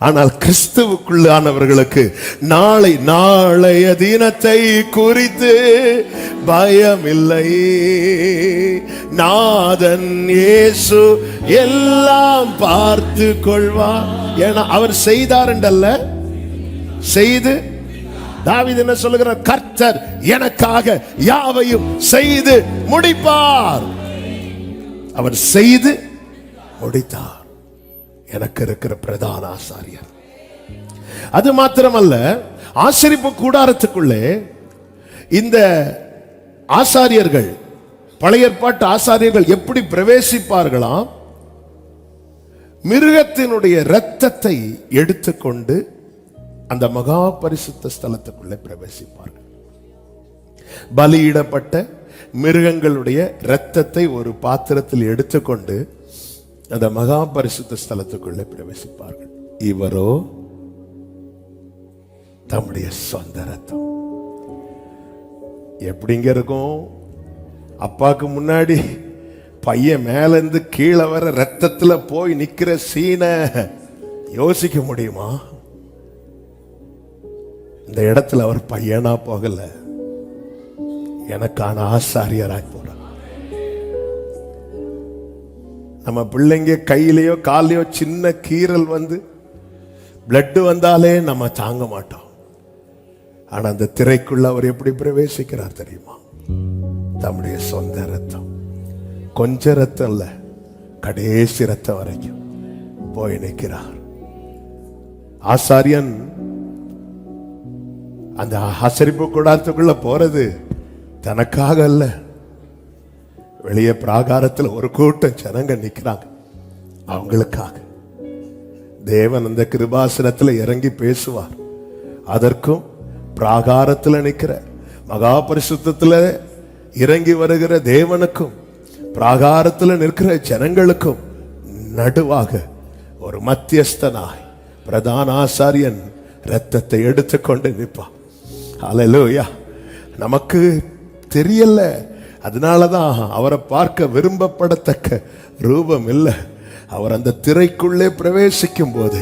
ஆனால் கிறிஸ்துவுக்குள்ளானவர்களுக்கு நாளைய தினத்தை குறித்து பயமில்லை. நாதன் இயேசு எல்லாம் பார்த்து கொள்வார். ஏன்னா அவர் செய்தார் என்றல்ல, செய்து. தாவீது என்ன சொல்லுகிறார்? கர்த்தர் எனக்காக யாவையும் செய்து முடிப்பார். அவர் செய்து முடித்தார். எனக்கு இருக்கிற பிரதான ஆசாரியர். அது மாத்திரமல்ல, ஆசரிப்பு கூடாரத்துக்குள்ளே இந்த ஆசாரியர்கள், பழைய ஏற்பாட்டு ஆசாரியர்கள் எப்படி பிரவேசிப்பார்களாம்? மிருகத்தினுடைய இரத்தத்தை எடுத்துக்கொண்டு அந்த மகா பரிசுத்த ஸ்தலத்துக்குள்ளே பிரவேசிப்பார்கள். பலியிடப்பட்ட மிருகங்களுடைய இரத்தத்தை ஒரு பாத்திரத்தில் எடுத்துக்கொண்டு அந்த மகா பரிசுத்த ஸ்தலத்துக்குள்ளே பிரவேசிப்பார்கள். இவரோ தம்முடைய சொந்த ரத்தம். எப்படிங்க இருக்கும்? அப்பாக்கு முன்னாடி பையன் மேல இருந்து கீழே வர ரத்தத்துல போய் நிக்கிற சீனை யோசிக்க முடியுமா? இந்த இடத்துல அவர் பையனா போகல, எனக்கான ஆசாரியராய் போறார். நம்ம பிள்ளைங்க கையிலையோ காலையோ சின்ன கீறல் வந்து பிளட் வந்தாலே நம்ம தாங்க மாட்டோம். ஆனா அந்த திரைக்குள்ள அவர் எப்படி பிரவேசிக்கிறார் தெரியுமா? தம்முடைய சொந்த ரத்தம். கொஞ்ச ரத்தம் இல்ல, கடைசி ரத்தம் வரைக்கும் போய் நிற்கிறார். ஆசாரியன் அந்த ஆசரிப்பு கூடாரத்துக்குள்ள போறது தனக்காக அல்ல. வெளியே பிராகாரத்தில் ஒரு கூட்டம் ஜனங்க நிக்கிறாங்க, அவங்களுக்காக. தேவன் அந்த கிருபாசனத்தில் இறங்கி பேசுவார். அதற்கும் பிராகாரத்தில் நிக்கிற மகா பரிசுத்தத்தில் இறங்கி வருகிற தேவனுக்கும் பிராகாரத்தில் நிற்கிற ஜனங்களுக்கும் நடுவாக ஒரு மத்தியஸ்தனாய் பிரதான ஆசாரியன் இரத்தத்தை எடுத்துக்கொண்டு நிற்பான். ஹல்லேலூயா. நமக்கு தெரியல, அதனாலதான் அவரை பார்க்க விரும்பப்படத்தக்க ரூபம் இல்லை. அவர் அந்த திரைக்குள்ளே பிரவேசிக்கும் போது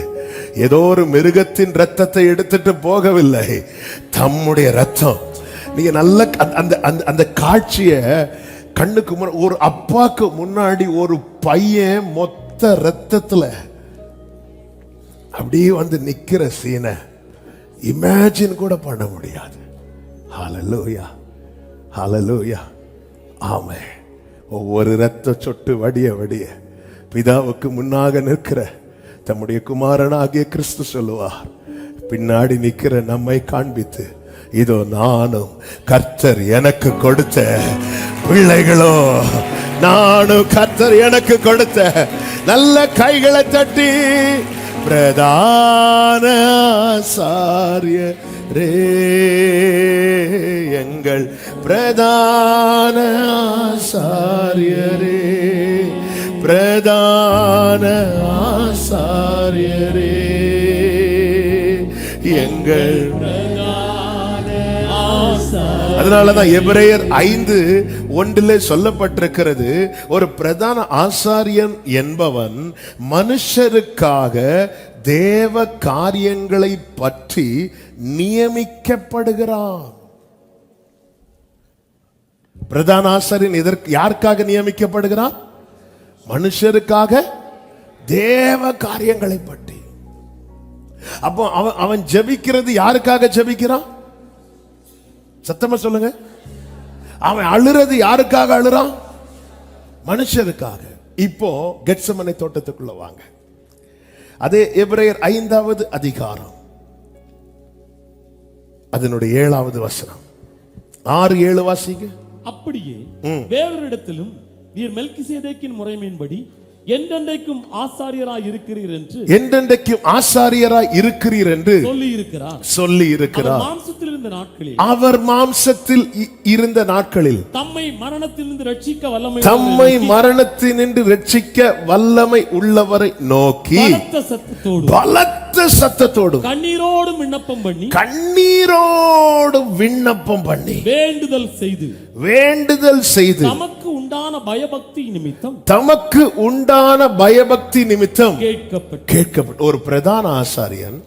ஏதோ ஒரு மிருகத்தின் ரத்தத்தை எடுத்துட்டு போகவில்லை, தம்முடைய ரத்தம். நீங்க நல்ல அந்த காட்சிய கண்ணுக்கு ஒரு அப்பாக்கு முன்னாடி ஒரு பையன் மொத்த ரத்தத்துல அப்படியே வந்து நிக்கிற சீனை இமேஜின் கூட பண்ண முடியாது. ஹல்லேலூயா, ஹல்லேலூயா. ஆமென். ஒவ்வொரு ரத்த சொட்டு வடிய வடிய பிதாவுக்கு முன்னாக நிற்கிற தம்முடைய குமாரனாகிய கிறிஸ்து சொல்லுவார், பின்னாடி நிற்கிற நம்மை காண்பித்து, இதோ நானும் கர்த்தர் எனக்கு கொடுத்த பிள்ளைகளோ, நானும் கர்த்தர் எனக்கு கொடுத்த. நல்ல கைகளை தட்டி, பிரதான ஆசாரியரே, எங்கள் பிரதான ஆசாரியரே, பிரதான ஆசாரியரே, எங்கள். அதனாலதான் எபிரேயர் 5:1 சொல்லப்பட்டிருக்கிறது, ஒரு பிரதான ஆசாரியன் என்பவன் மனுஷருக்காக தேவ காரியங்களை பற்றி நியமிக்கப்படுகிறான். பிரதான ஆசாரியன் இதற்கு யாருக்காக நியமிக்கப்படுகிறான்? மனுஷருக்காக தேவ காரியங்களை பற்றி. அப்போ அவன் ஜெபிக்கிறது யாருக்காக ஜெபிக்கிறான்? சத்தமா சொல்லுங்க. அவன் அழுறது யாருக்காக அழுறான்? மனுஷருக்காக. இப்போ கெத்செமனே தோட்டத்துக்குள்ள வாங்க. அதே எபிரேயர் 5வது அதிகாரம் அதனுடைய 7வது வசனம். 6-7 வாசிங்க. அப்படியே வேறொரிடத்திலும் நீர் மெல்கிசேதேக்கின் முறைமையின்படி என்றென்றைக்கும் ஆசாரியராய் இருக்கிறீர் என்று, என்றென்றைக்கும் ஆசாரியராய் இருக்கிறீர் என்று சொல்லி இருக்கிறார். மாம்சத்தில் இருந்த நாட்களில், அவர் மாம்சத்தில் இருந்த நாட்களில் தம்மை மரணத்திலிருந்து ரட்சிக்க வல்லமை உள்ளவரை நோக்கி பலத்த சத்தத்தோடும் கண்ணீரோடும் விண்ணப்பம் பண்ணி வேண்டுதல் செய்து தமக்கு உண்டான பயபக்தி நிமித்தம் கேட்கப்பட்டு. ஒரு பிரதான ஆசாரியன்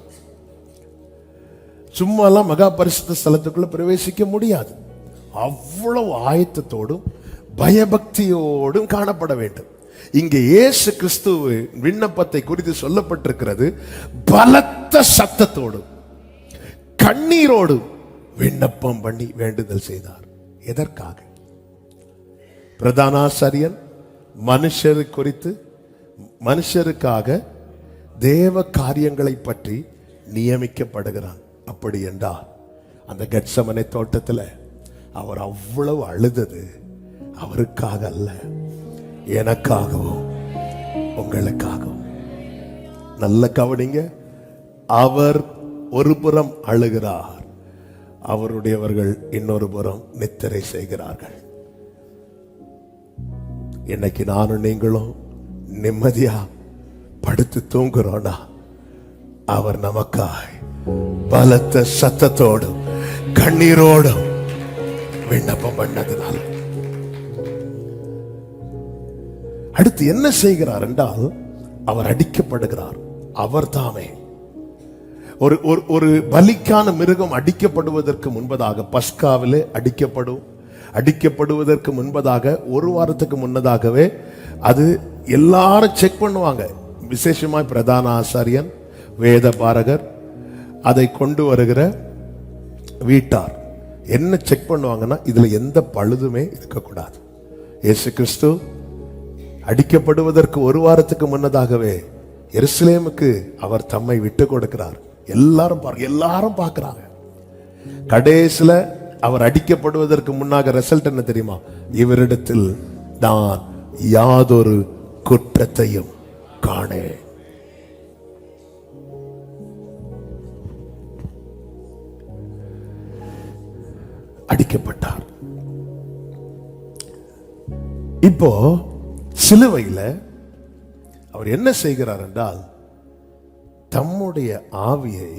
சும்மாலாம் மகா பரிசுத்த ஸ்தலத்துக்குள்ள பிரவேசிக்க முடியாது. அவ்வளவு ஆயத்தத்தோடும் பயபக்தியோடும் காணப்பட வேண்டும். இங்கே இயேசு கிறிஸ்துவ விண்ணப்பத்தை குறித்து சொல்லப்பட்டிருக்கிறது. பலத்த சத்தத்தோடும் கண்ணீரோடும் விண்ணப்பம் பண்ணி வேண்டுதல் செய்தார். எதற்காக? பிரதான ஆசாரியன் மனுஷருக்காக தேவ காரியங்களை பற்றி நியமிக்கப்படுகிறான். அப்படி என்றால் அந்த கெத்சமனே தோட்டத்தில் அவர் அவ்வளவு அழுதது அவருக்காக அல்ல, எனக்காகவும் உங்களுக்காகவும். நல்ல கவனிங்க. அவர் ஒரு புறம் அழுகிறார், அவருடையவர்கள் இன்னொரு புறம் நித்திரை செய்கிறார்கள். இன்னைக்கு நானும் நீங்களும் நிம்மதியா படுத்து தூங்குறோம்னா அவர் நமக்காய் பலத்த சத்தத்தோடும் கண்ணீரோடும் விண்ணப்பம் பண்ணதுனால. அடுத்து என்ன செய்கிறார் என்றால் அவர் அடிக்கப்படுகிறார். அவர் தாமே ஒரு பலிக்கான மிருகம் அடிக்கப்படுவதற்கு முன்பதாக, பஸ்காவிலே அடிக்கப்படுவதற்கு முன்பதாக ஒரு வாரத்துக்கு முன்னதாகவே அது எல்லாரும் செக் பண்ணுவாங்க. விசேஷமாய் பிரதான ஆசாரியன், வேத பாரகர், அதை கொண்டு வருகிற வீட்டார் என்ன செக் பண்ணுவாங்கன்னா இதுல எந்த பழுதுமே இருக்கக்கூடாது. இயேசு கிறிஸ்து அடிக்கப்படுவதற்கு ஒரு வாரத்துக்கு முன்னதாகவே எருசலேமுக்கு அவர் தம்மை விட்டு கொடுக்கிறார். எல்லாரும் பார்க்கிறாங்க. கடைசில அவர் அடிக்கப்படுவதற்கு முன்னாக ரிசல்ட் என்ன தெரியுமா? இவரிடத்தில் நான் யாதொரு குற்றத்தையும் காணேன். அடிக்கப்பட்டார். இப்போ சிலுவையில் அவர் என்ன செய்கிறார் என்றால் தம்முடைய ஆவியை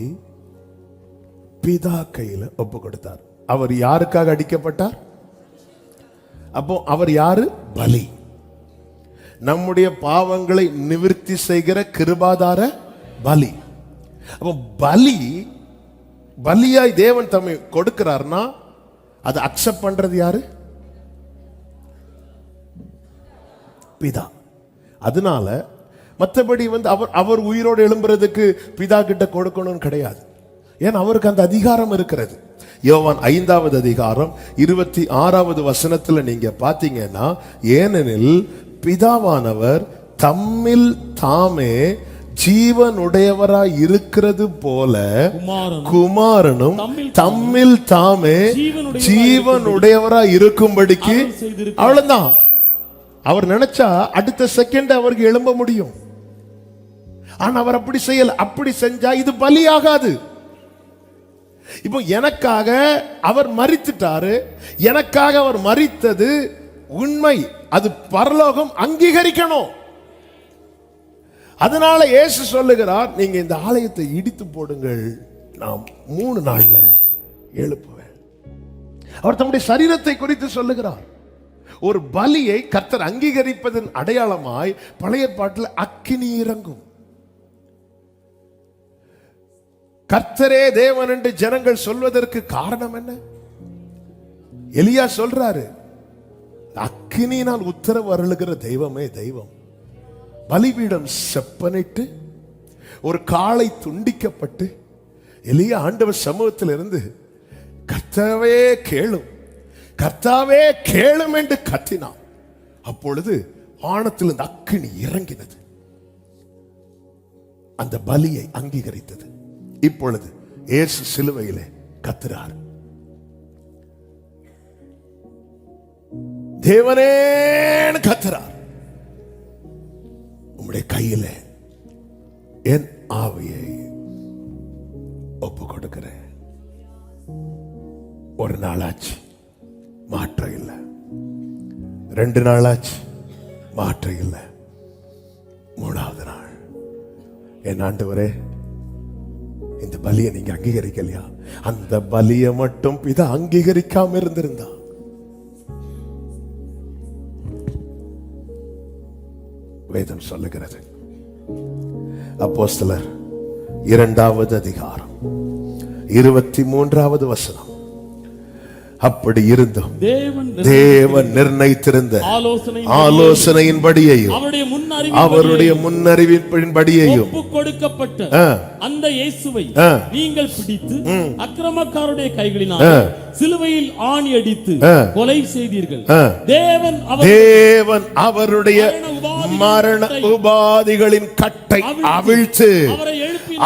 பிதா கையில் ஒப்பு கொடுத்தார். அவர் யாருக்காக அடிக்கப்பட்டார்? அப்போ அவர் யாரு? பலி. நம்முடைய பாவங்களை நிவிர்த்தி செய்கிற கிருபாதார பலி. அப்போ பலியாய் தேவன் தம்மை கொடுக்கிறார்னா அதை அக்செப்ட் பண்றது யாரு? பிதா. அதனால மற்றபடி அவர் உயிரோடு எழும்புறதுக்கு பிதா கிட்ட கொடுக்கணும்னு கிடையாது. ஏன்? அவருக்கு அந்த அதிகாரம் இருக்கிறது. யோவான் 5வது அதிகாரம் 26வது வசனத்துல நீங்க பாத்தீங்கன்னா, ஏனெனில் பிதாவானவர் தம்மில் தாமே ஜீவனுடையவராய் இருக்கிறது போல குமாரனும் தம்மில் தாமே ஜீவனுடையவராய் இருக்கும்படிக்கு. அவ்வளவுதான். அவர் நினைச்சா அடுத்த செகண்ட் அவருக்கு எழும்ப முடியும். ஆனா அவர் அப்படி செய்யல. அப்படி செஞ்சா இது பலியாகாது. இப்போ எனக்காக அவர் மரித்துட்டாரு. எனக்காக அவர் மரித்தது உண்மை. அது பரலோகம் அங்கீகரிக்கணும். அதனால இயேசு சொல்லுகிறார், நீங்க இந்த ஆலயத்தை இடித்து போடுங்கள், நான் 3 நாள்ல எழுப்புவேன். அவர் தம்முடைய சரீரத்தை குறித்து சொல்லுகிறார். ஒரு பலியை கர்த்தர் அங்கீகரிப்பதன் அடையாளமாய் பழைய ஏற்பாட்டில் அக்கினி இறங்கும். கர்த்தரே தேவன் என்று ஜனங்கள் சொல்வதற்கு காரணம் என்ன? எலியா சொல்றாரு, அக்கினியினால் உத்தரவு அருளுகிற தெய்வமே தெய்வம். பலிபீடம் செப்பனிட்டு ஒரு காளை துண்டிக்கப்பட்டு எலியா ஆண்டவர் சமூகத்தில் இருந்து கர்த்தாவே கேளும், கர்த்தாவே கேளும் என்று கத்தினான். அப்பொழுது வானத்தில் இந்த அக்கினி இறங்கினது, அந்த பலியை அங்கீகரித்தது. இப்பொழுது இயேசு சிலுவையிலே கத்துறார், தேவனேன்னு கத்துறார். உம்முடைய கையில என் ஆவியை ஒப்பு கொடுக்கிறேன். ஒரு நாளாச்சு, மாற்றம் இல்லை. 2 நாளாச்சு, மாற்றம் இல்லை. 3வது நாள், என் ஆண்டவரே இந்த பலியை நீங்க அங்கீகரிக்கலையா? அந்த பலியை மட்டும் பிதா அங்கீகரிக்காம இருந்திருந்தா வேதம் சொல்லுகிறது. அப்போஸ்தலர் 2வது அதிகாரம் 23வது வசனம். அப்படி இருந்தும் தேவன் நிர்ணயித்திருந்த ஆலோசனையின்படியையும் அவருடைய முன்னறிவின்படியையும் கொடுக்கப்பட்ட அந்த இயேசுவை நீங்கள் பிடித்து அக்கிரமக்காரருடைய கைகளினால் சிலுவையில் ஆணி அடித்து கொலை செய்தீர்கள். தேவன் அவருடைய மரண உபாதிகளின் கட்டை அவிழ்த்து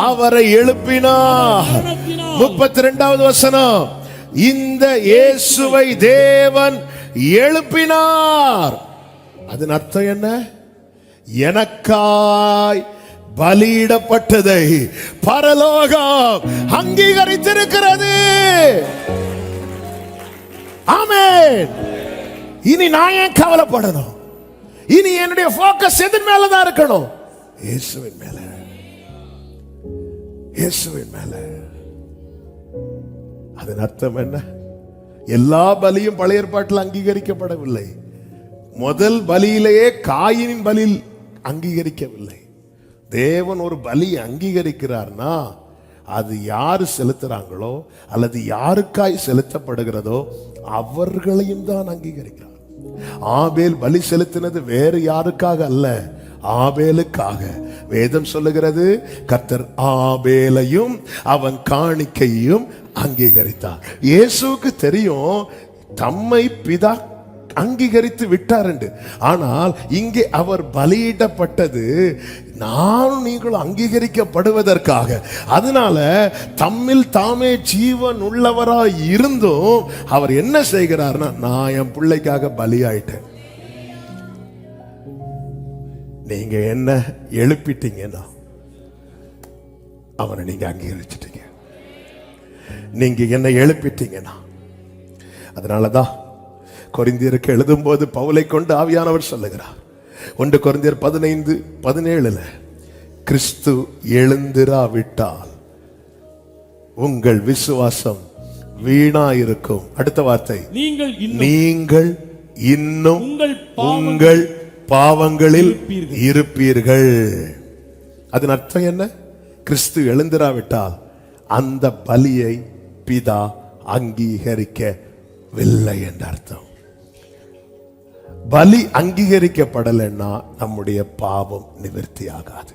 அவரை எழுப்பினார். 32வது வசனம். இந்த இயேசுவை தேவன் எழுப்பினார். அதன் அர்த்தம் என்ன? எனக்காய் பலியிடப்பட்டதை பரலோகம் அங்கீகரித்திருக்கிறது. ஆமென். இனி நான் ஏன் கவலைப்படணும்? இனி என்னுடைய போக்கஸ் எதன் மேலதான் இருக்கணும்? இயேசுவின் மேல, இயேசுவின் மேல. அதன் அர்த்தம் என்ன? எல்லா பலியும் பழைய ஏற்பாட்டில் அங்கீகரிக்கப்படவில்லை. முதல் பலியிலேயே காயினின் பலியில் அங்கீகரிக்கவில்லை. தேவன் ஒரு பலி அங்கீகரிக்கிறார்னா அது யாரு செலுத்துறாங்களோ அல்லது யாருக்காய் செலுத்தப்படுகிறதோ அவர்களையும் தான் அங்கீகரிக்கிறார். ஆபேல் பலி செலுத்தினது வேறு யாருக்காக அல்ல, ஆபேலுக்காக. வேதம் சொல்லுகிறது, கர்த்தர் ஆபேலையும் அவன் காணிக்கையும் அங்கீகரித்தார். இயேசுவுக்கு தெரியும் தம்மை பிதா அங்கீகரித்து விட்டார் என்று. ஆனால் இங்கே அவர் பலியிடப்பட்டது நானும் நீங்களும் அங்கீகரிக்கப்படுவதற்காக. அதனால தம்மில் தாமே ஜீவன் உள்ளவராய் இருந்தும் அவர் என்ன செய்கிறார்னா, நான் என் பிள்ளைக்காக பலியாயிட்டேன். நீங்க என்ன எழுப்பிட்டீங்கன்னா அவனை நீங்க அங்கீகரிச்சிட்டீங்க. நீங்க என்ன எழுப்பிட்டீங்கன்னா. அதனாலதான் கொரிந்தியருக்கு எழுதும் போது பவுலை கொண்டு ஆவியானவர் சொல்லுகிறார். 1 கொரிந்தியர் 15:17 கிறிஸ்து எழுந்திராவிட்டால் உங்கள் விசுவாசம் வீணாயிருக்கும். அடுத்த வார்த்தை, நீங்கள் இன்னும் உங்கள் பாவங்களில் இருப்பீர்கள். அதன் அர்த்தம் என்ன? கிறிஸ்து எழுந்திராவிட்டால் அந்த பலியை பிதா அங்கீகரிக்கவில்லை என்ற அர்த்தம். பலி அங்கீகரிக்கப்படலைன்னா நம்முடைய பாவம் நிவர்த்தி ஆகாது.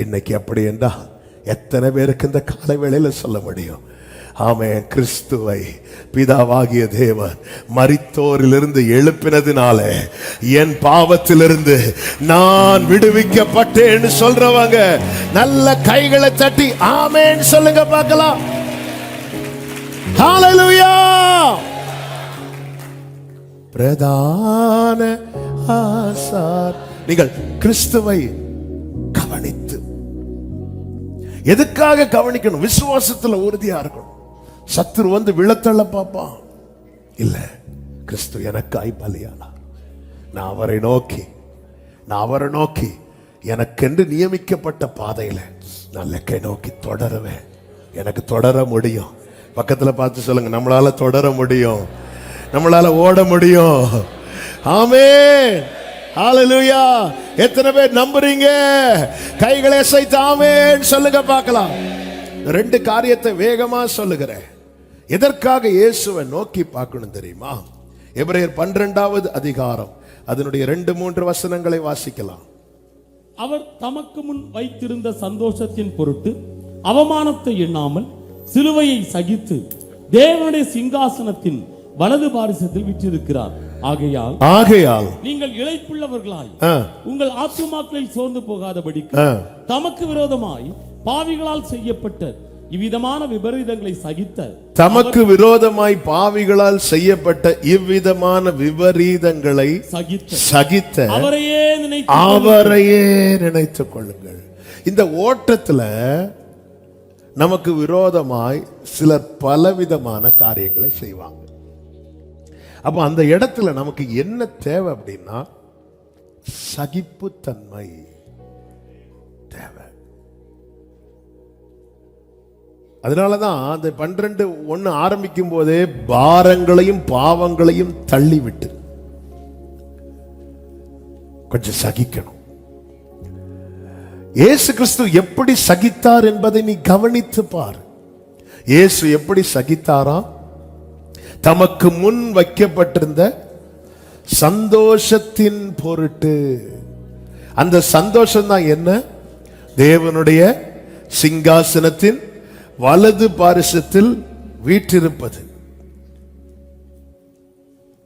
இன்னைக்கு அப்படி என்றா எத்தனை பேருக்கு இந்த காலை வேளையில சொல்ல முடியும்? ஆமென். கிறிஸ்துவை பிதாவாகிய தேவன் மரித்தோரிலிருந்து எழுப்பினதினால என் பாவத்திலிருந்து நான் விடுவிக்கப்பட்டேன்னு சொல்றவங்க நல்ல கைகளை தட்டி ஆமென் சொல்லுங்க பார்க்கலாம். ஹalleluya. பிரதான ஆசார், நீங்கள் கிறிஸ்துவை கவனித்து, எதுக்காக கவனிக்கணும்? விசுவாசத்துல உறுதியா இருக்கணும். சத்துரு வந்து விழத்தள்ள பாப்பான் இல்ல, கிறிஸ்து எனக்காய் பலியானார். நான் அவரை நோக்கி எனக்கென்று நியமிக்கப்பட்ட பாதையில நான் லெக்கை நோக்கி தொடருவேன். எனக்கு தொடர முடியும். பக்கத்துல பார்த்து சொல்லுங்க, நம்மளால தொடர முடியும், நம்மளால ஓட முடியும். ஆமென். ஹalleluya. எத்தனை பேர் நம்புறீங்க? கைகளை அசைத்து ஆமென் சொல்லுங்க பார்க்கலாம். 2 காரியத்தை வேகமா சொல்லுகிறேன். எதற்காக இயேசுவை நோக்கி பார்க்கணும் தெரியுமா? எபிரேயர் 12வது அதிகாரம் அதனுடைய 2-3 வசனங்களை வாசிக்கலாம். அவர் தமக்கு முன் வைத்திருந்த சந்தோஷத்தின் பொருட்டு அவமானத்தை எண்ணாமல் சிலுவையை சகித்து தேவனுடைய சிங்காசனத்தின் வலது பாரிசத்தில் விற்றிருக்கிறார். ஆகையால் நீங்கள் இளைப்புள்ளவர்களாய் உங்கள் ஆத்துமாக்களில் சோர்ந்து போகாதபடிக்கு தமக்கு விரோதமாய் பாவிகளால் செய்யப்பட்ட இவ்விதமான விபரீதங்களை சகித்த அவரையே நினைத்துக் கொள்ளுங்கள். இந்த ஓட்டத்துல நமக்கு விரோதமாய் சிலர் பலவிதமான காரியங்களை செய்வாங்க. அப்ப அந்த இடத்துல நமக்கு என்ன தேவை அப்படின்னா சகிப்புத்தன்மை தேவை. அதனாலதான் அந்த 12:1 ஆரம்பிக்கும் போதே பாரங்களையும் பாவங்களையும் தள்ளிவிட்டு கொஞ்சம் சகிக்கணும். இயேசு கிறிஸ்து எப்படி சகித்தார் என்பதை நீ கவனித்து பார். இயேசு எப்படி சகித்தாரா? தமக்கு முன் வைக்கப்பட்டிருந்த சந்தோஷத்தின் பொருட்டு. அந்த சந்தோஷம் தான் என்ன? தேவனுடைய சிங்காசனத்தின் வலது பாரிசத்தில் வீற்றிருப்பது.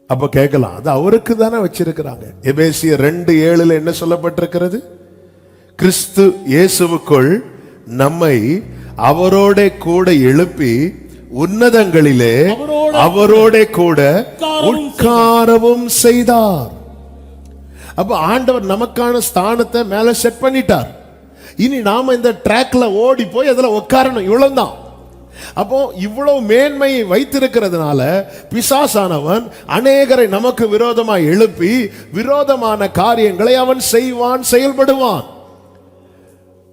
அப்ப கேட்கலாம், அது அவருக்கு தானே வச்சிருக்கிறாங்க. எபேசியர் 2:7 என்ன சொல்லப்பட்டிருக்கிறது? கிறிஸ்து இயேசுவுக்குள் நம்மை அவரோட கூட எழுப்பி உன்னதங்களிலே அவரோட கூட உட்காரவும் செய்தார். அப்ப ஆண்டவர் நமக்கான ஸ்தானத்தை மேல செட் பண்ணிட்டார். இனி நாம இந்த ட்ராக்ல ஓடி போய் அதுல உட்காரணும், இவ்வளவுதான். அப்போ இவ்வளவு மேன்மையை வைத்திருக்கிறதுனால பிசாசானவன் அநேகரை நமக்கு விரோதமாய் எழுப்பி விரோதமான காரியங்களை அவன் செய்வான், செயல்படுவான்.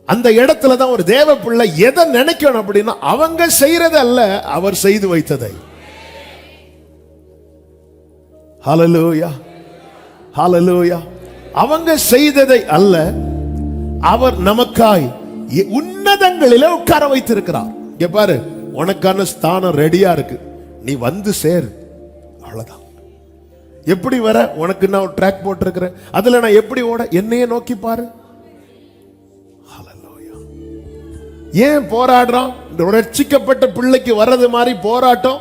அந்த இடத்துல தான் ஒரு தேவ பிள்ளை எதை நினைக்கணும் அப்படின்னா, அவங்க செய்யறது அல்ல, அவர் செய்து வைத்ததை. ஹல்லேலூயா, ஹல்லேலூயா. அவங்க செய்ததை அல்ல, அவர் நமக்காய் உன்னதங்களிலே உட்கார வைத்திருக்கிறார். இங்க பாரு, உனக்கான ஸ்தானம் ரெடியா இருக்கு, நீ வந்து சேரு, அவ்வளவுதான். எப்படி வர? உனக்கு நான் ஒரு ட்ராக் போட்டிருக்கிறேன், அதுல நான் எப்படி ஓட? என்னையே நோக்கி பாரு. ஏன் போராடுறான்? இந்த ரட்சிக்கப்பட்ட பிள்ளைக்கு வர்றது மாதிரி போராட்டம்,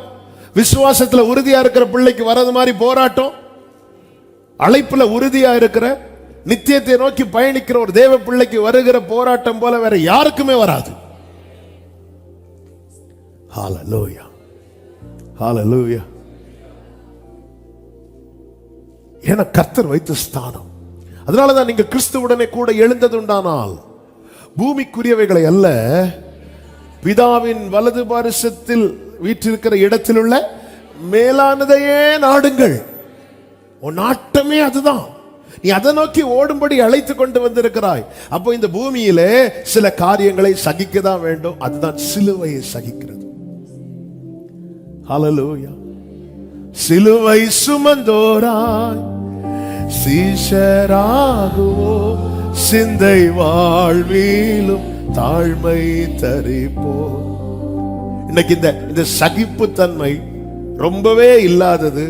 விசுவாசத்துல உறுதியா இருக்கிற பிள்ளைக்கு வர்றது மாதிரி போராட்டம், அழைப்புல உறுதியா இருக்கிற நித்தியத்தை நோக்கி பயணிக்கிற ஒரு தேவ பிள்ளைக்கு வருகிற போராட்டம் போல வேற யாருக்குமே வராது. ஹல்லேலூயா, ஹல்லேலூயா. ஏன்னா கர்த்தர் வைத்த ஸ்தானம். அதனாலதான் நீங்க கிறிஸ்துவுடனே கூட எழுந்தது உண்டானால் பூமிக்குரியவைகளை அல்ல, பிதாவின் வலது பாரிசத்தில் வீற்றிருக்கிற இடத்தில் உள்ள மேலானதையே நாடுங்கள். உன் நாட்டமே அதுதான். நீ அதை நோக்கி ஓடும்படி அழைத்து கொண்டு வந்திருக்கிறாய். அப்போ இந்த பூமியிலே சில காரியங்களை சகிக்கதான் வேண்டும். அதுதான் சிலுவையை சகிக்கிறது. ஹல்லேலூயா. சிலுவை சுமந்தோராய் சீஷராகுவோம், சிந்தை வாழ்விலும் தாழ்மை தரிப்போ. இன்னைக்கு இந்த சகிப்பு தன்மை ரொம்பவே இல்லாதது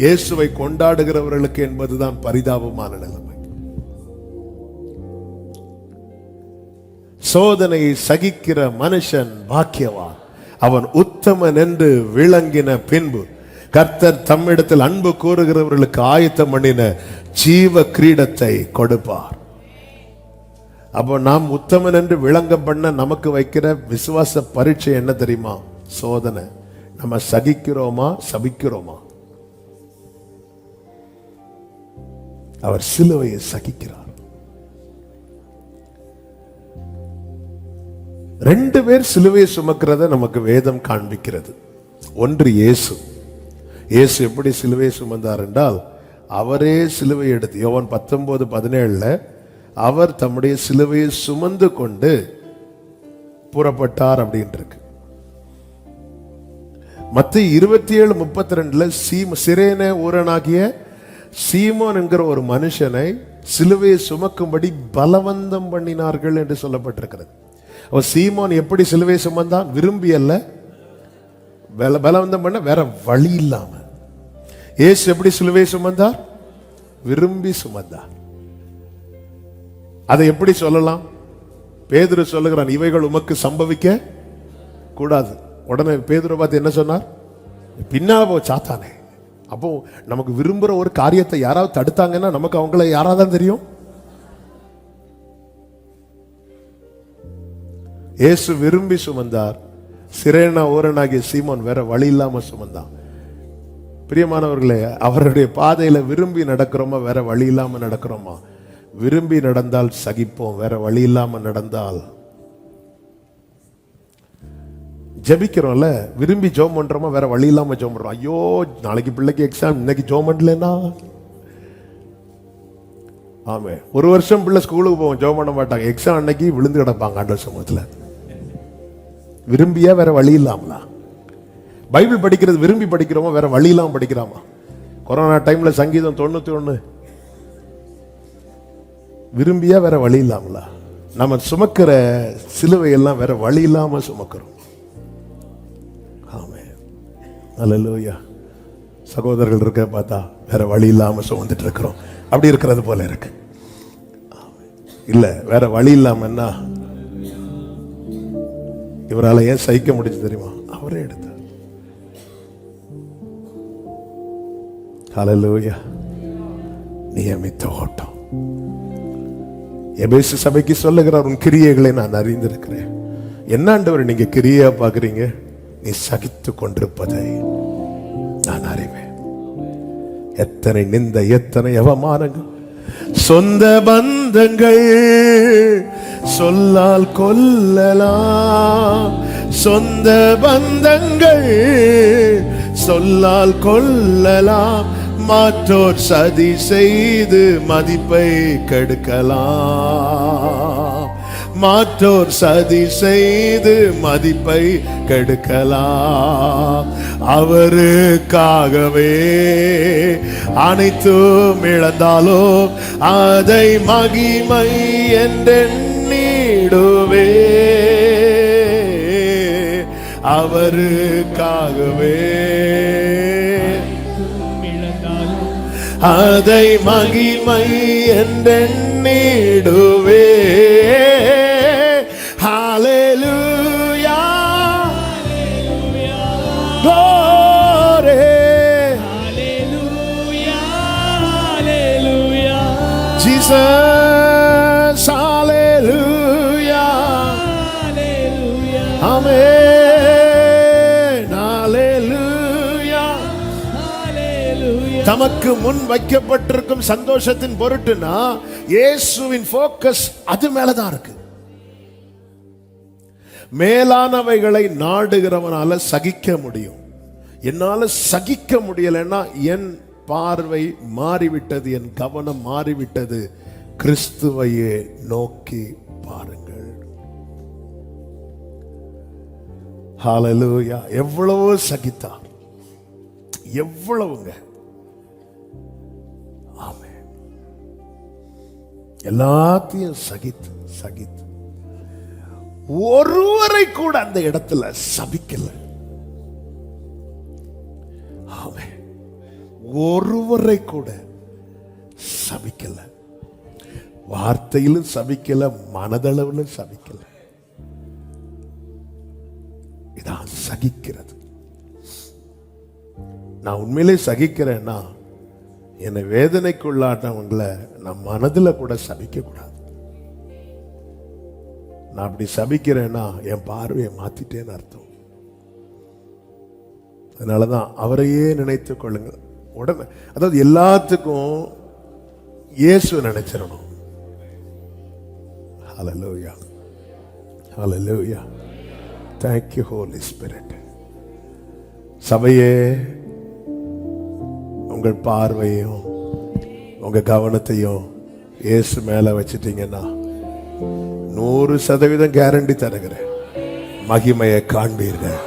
இயேசுவை கொண்டாடுகிறவர்களுக்கு என்பதுதான் பரிதாபமான நிலைமை. சோதனையை சகிக்கிற மனுஷன் பாக்கியவான், அவன் உத்தமன் என்று விளங்கின பின்பு கர்த்தர் தம்மிடத்தில் அன்பு கூறுகிறவர்களுக்கு ஆயத்தம் பண்ணின ஜீவ கிரீடத்தை கொடுப்பார். அப்போ நாம் உத்தமன் என்று விளங்க பண்ண நமக்கு வைக்கிற விசுவாச பரீட்சை என்ன தெரியுமா? சோதனை. நம்ம சகிக்கிறோமா, சபிக்கிறோமா? அவர் சிலுவையை சகிக்கிறார். 2 பேர் சிலுவையை சுமக்கிறத நமக்கு வேதம் காண்பிக்கிறது. ஒன்று இயேசு. இயேசு எப்படி சிலுவையை சுமந்தார் என்றால், அவரே சிலுவை எடுத்து, யோவான் 19:17 அவர் தம்முடைய சிலுவையை சுமந்து கொண்டு புறப்பட்டார் அப்படின்ட்டு. மத்தேயு 27:32 சிரேனே ஊரனாகிய சீமோன் என்கிற ஒரு மனுஷனை சிலுவையை சுமக்கும்படி பலவந்தம் பண்ணினார்கள் என்று சொல்லப்பட்டிருக்கிறது. அவன் சீமோன் எப்படி சிலுவையை சுமந்தான்? விரும்பி அல்ல, பலவந்தம் பண்ண, வேற வழி இல்லாம. இயேசு எப்படி சிலுவையை சுமந்தார்? விரும்பி சுமந்தார். அதை எப்படி சொல்லலாம்? பேதுரு சொல்லுகிறான், இவைகள் உமக்கு சம்பவிக்க கூடாது. உடனே பேதுரு பார்த்து என்ன சொன்னார்? பின்னால போ சாத்தானே. அப்போ நமக்கு விரும்புற ஒரு காரியத்தை யாராவது தடுத்தாங்கன்னா நமக்கு அவங்கள யாராதான் தெரியும்? இயேசு விரும்பி சுமந்தார். சிரேனா ஊரனாகிய சீமோன் வேற வழி இல்லாம சுமந்தான். பிரியமானவர்களே, அவருடைய பாதையில விரும்பி நடக்கிறோமா, வேற வழி இல்லாம நடக்கிறோமா? விரும்பி நடந்தால் சகிப்போம், வேற வழி இல்லாம நடந்தால் ஜெபிக்கிறோம்ல, விரும்பி ஜெபம் பண்றோமா, வேற வழி இல்லாம ஜெபம் பண்றோம். ஐயோ நாளைக்கு பிள்ளைக்கு எக்ஸாம், இன்னைக்கு ஜெபம் பண்ணலன்னா. ஆமே, 1 வருஷம் பிள்ளை ஸ்கூலுக்கு போவோம், ஜெபம் பண்ண மாட்டாங்க. எக்ஸாம் அன்னைக்கு விழுந்து கிடப்பாங்க ஆண்டவர் சமூகத்துல. விரும்பியா வேற வழி இல்லாமலா? பைபிள் படிக்கிறது விரும்பி படிக்கிறோமா வேற வழி இல்லாம படிக்கிறாமா? கொரோனா டைம்ல சங்கீதம் 91 விரும்பியா வேற வழி இல்லாமலா? நம்ம சுமக்கிற சிலுவை எல்லாம் வேற வழி இல்லாம சுமக்கிறோம். ஆமென். அல்லேலூயா. சகோதரர்கள் இருக்க பார்த்தா வேற வழி இல்லாம சுமந்துட்டு இருக்கிறோம். அப்படி இருக்கிறது போல இருக்கு. இல்ல வேற வழி இல்லாமன்னா இவரால ஏன் சகிக்க முடிஞ்சு தெரியுமா? அவரே எடுத்தார். ஹல்லேலூயா. நியமித்த ஓட்டம். எபேசு சபைக்கு சொல்லுகிறார், உன் கிரியைகளை நான் அறிந்திருக்கிறேன். என்ன ஆண்டவர் நீங்க கிரியா பாக்குறீங்க? நீ சகித்து கொண்டிருப்பதை நான் அறிவேன். எத்தனை நிந்த, எத்தனை அவமானங்கள், சொந்த பந்தங்கள் சொல்லால் கொல்லலாம். சொந்த பந்தங்கள் சொல்லால் கொல்லலாம். மாற்றோர் சதி செய்து மதிப்பை கெடுக்கலாம். மாற்றோர் சதி செய்து மதிப்பை கெடுக்கலாம். அவருக்காகவே அனைத்தும் இழந்தாலோ அதை மகிமை என்றெண்ணிடுவே. அவருக்காகவே அதை மகிமை என்றெண்ணிடுவே. ஹல்லேலூயா. glory. Jesus. Hallelujah. Amen. Hallelujah. தமக்கு முன் வைக்கப்பட்டிருக்கும் சந்தோஷத்தின் பொருட்டுனா இயேசுவின் போக்கஸ் அது மேலதான் இருக்கு. மேலானவைகளை நாடுகிறவனால சகிக்க முடியும். என்னால சகிக்க முடியலன்னா என் பார்வை மாறிவிட்டது, என் கவனம் மாறிவிட்டது. கிறிஸ்துவையே நோக்கி பாருங்கள். ஹல்லேலூயா. எவ்வளவோ சகித்தார், எவ்வளவுங்க. ஆமென். எல்லாத்தையும் சகித்து சகித்து ஒருவரை கூட அந்த இடத்துல சபிக்கல. ஆமென். ஒருவரை கூட சபிக்கல. வார்த்தையிலும் சபிக்கல, மனதளவிலும் சபிக்கல. இதான் சகிக்கிறது. நான் உண்மையிலே சகிக்கிறேன்னா என்னை வேதனைக்குள்ளாட்டவங்களை நான் மனதில் கூட சபிக்க கூடாது. நான் அப்படி சபிக்கிறேன்னா என் பார்வையை மாத்திட்டேன்னு அர்த்தம். அதனாலதான் அவரையே நினைத்துக் கொள்ளுங்கள். உடனே அதாவது எல்லாத்துக்கும் இயேசு நினைச்சிடணும். ஹல்லேலூயா. ஹல்லேலூயா. Thank you Holy Spirit. சபையே, உங்கள் பார்வையும் உங்க கவனத்தையும் இயேசு மேல வச்சிட்டீங்கன்னா 100% கேரண்டி தருகிறேன், மகிமையை காண்பீர்கள்.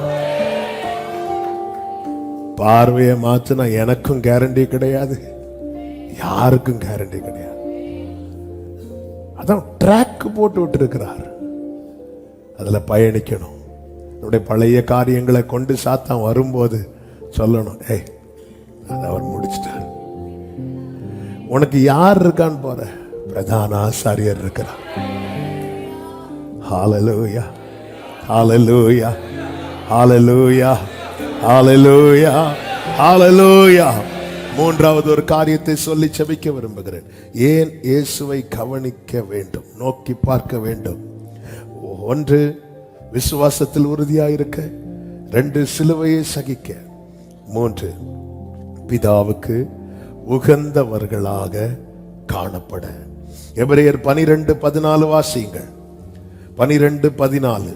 பார்வையை மாத்தினா எனக்கும் கேரண்டி கிடையாது, யாருக்கும் கேரண்டி கிடையாது. அதான் ட்ராக் போட்டு விட்டு இருக்கிறார், அதுல பயணிக்கணும். என்னுடைய பழைய காரியங்களை கொண்டு சாத்தான் வரும்போது சொல்லணும், ஏய் அதை அவர் முடிச்சிட்டார். உனக்கு யார் இருக்கான்னு போற? பிரதான ஆசாரியர் இருக்கிறார். ஹல்லேலூயா. ஹல்லேலூயா. ஹல்லேலூயா. ஹல்லேலூயா. ஹல்லேலூயா. மூன்றாவது ஒரு காரியத்தை சொல்லி செபிக்க விரும்புகிறேன். ஏன் இயேசுவை கவனிக்க வேண்டும், நோக்கி பார்க்க வேண்டும்? 1, விசுவாசத்தில் உறுதியாயிருக்க. 2, சிலுவையை சகிக்க. 3, பிதாவுக்கு உகந்தவர்களாக காணப்பட. எபிரேயர் 12:14 வாசியுங்கள். 12:14.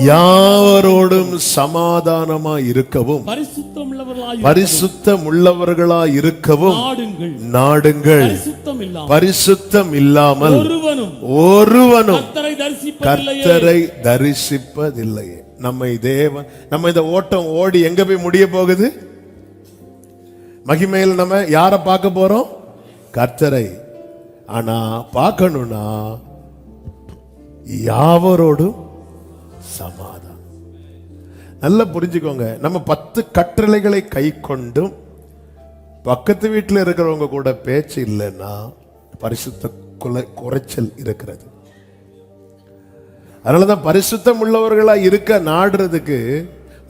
யாவரோடும் சமாதானமா இருக்கவும் பரிசுத்தம் உள்ளவர்களாய் இருக்கவும் நாடுங்கள். பரிசுத்தம் இல்லாமல் ஒருவனும் கர்த்தரை தரிசிப்பதில்லையே. நம்ம இந்த ஓட்டம் ஓடி எங்க போய் முடிய போகுது? மகிமையில் நம்ம யாரை பார்க்க போறோம்? கர்த்தரை. ஆனா பார்க்கணும்னா யாவரோடும் சமாதானம். நல்லா புரிஞ்சுக்கோங்க. நம்ம 10 கட்டளைகளை கை கொண்டும் பக்கத்து வீட்டில் இருக்கிறவங்க கூட பேச்சு இல்லைன்னா பரிசுத்த குறைச்சல் இருக்கிறது. அதனாலதான் பரிசுத்தம் உள்ளவர்களா இருக்க நாடுறதுக்கு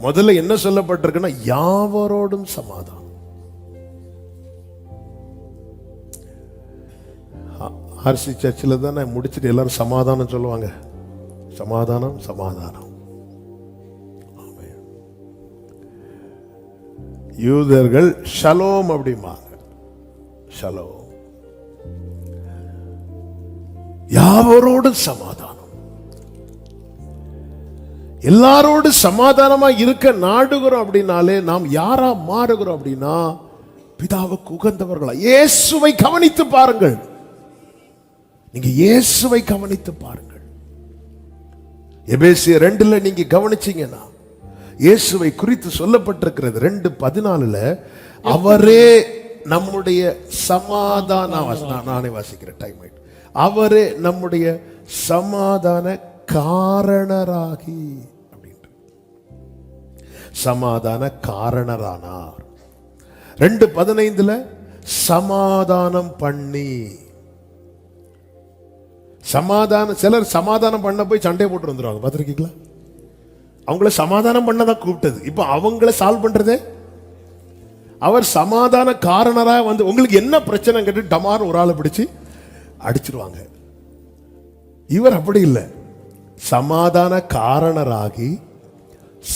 முதல்ல என்ன சொல்லப்பட்டிருக்குன்னா யாவரோடும் சமாதானம். ஆர்சி சர்ச்சில் தானே முடிச்சுட்டு எல்லாரும் சமாதானம் சொல்லுவாங்க. சமாதானம் சமாதானம். யூதர்கள் ஷலோம் அப்படிம்பாங்க. ஷலோம். யாவரோடும் சமாதானம். எல்லாரோடு சமாதானமா இருக்க நாடுகிறோம் அப்படின்னாலே நாம் யாரா மாறுகிறோம் அப்படின்னா பிதாவுக்கு உகந்தவர்களா. இயேசுவை கவனித்து பாருங்கள். நீங்க இயேசுவை கவனித்து பாருங்கள். எபேசியர் 2 நீங்க கவனிச்சீங்கன்னா இயேசுவை குறித்து சொல்லப்பட்டிருக்கிறது. 2:14 அவரே நம்முடைய சமாதான, நானே வாசிக்கிறேன், டைம் ஆயிட்டு. அவரே நம்முடைய சமாதான காரணராகி அப்படின்ட்டு சமாதான காரணரானார். 2:15 சமாதானம் பண்ணி. சமாதானம், சிலர் சமாதானம் பண்ண போய் சண்டை போட்டு வந்துருவாங்க, பார்த்திருக்கீங்களா? அவங்கள சமாதானம் பண்ணதான் கூப்பிட்டது, இப்ப அவங்கள சால்வ் பண்றதே. அவர் சமாதான காரணராக வந்து உங்களுக்கு என்ன பிரச்சனை கேட்டு டமார் ஒரு ஆளை பிடிச்சு அடிச்சிருவாங்க. இவர் அப்படி இல்லை. சமாதான காரணராகி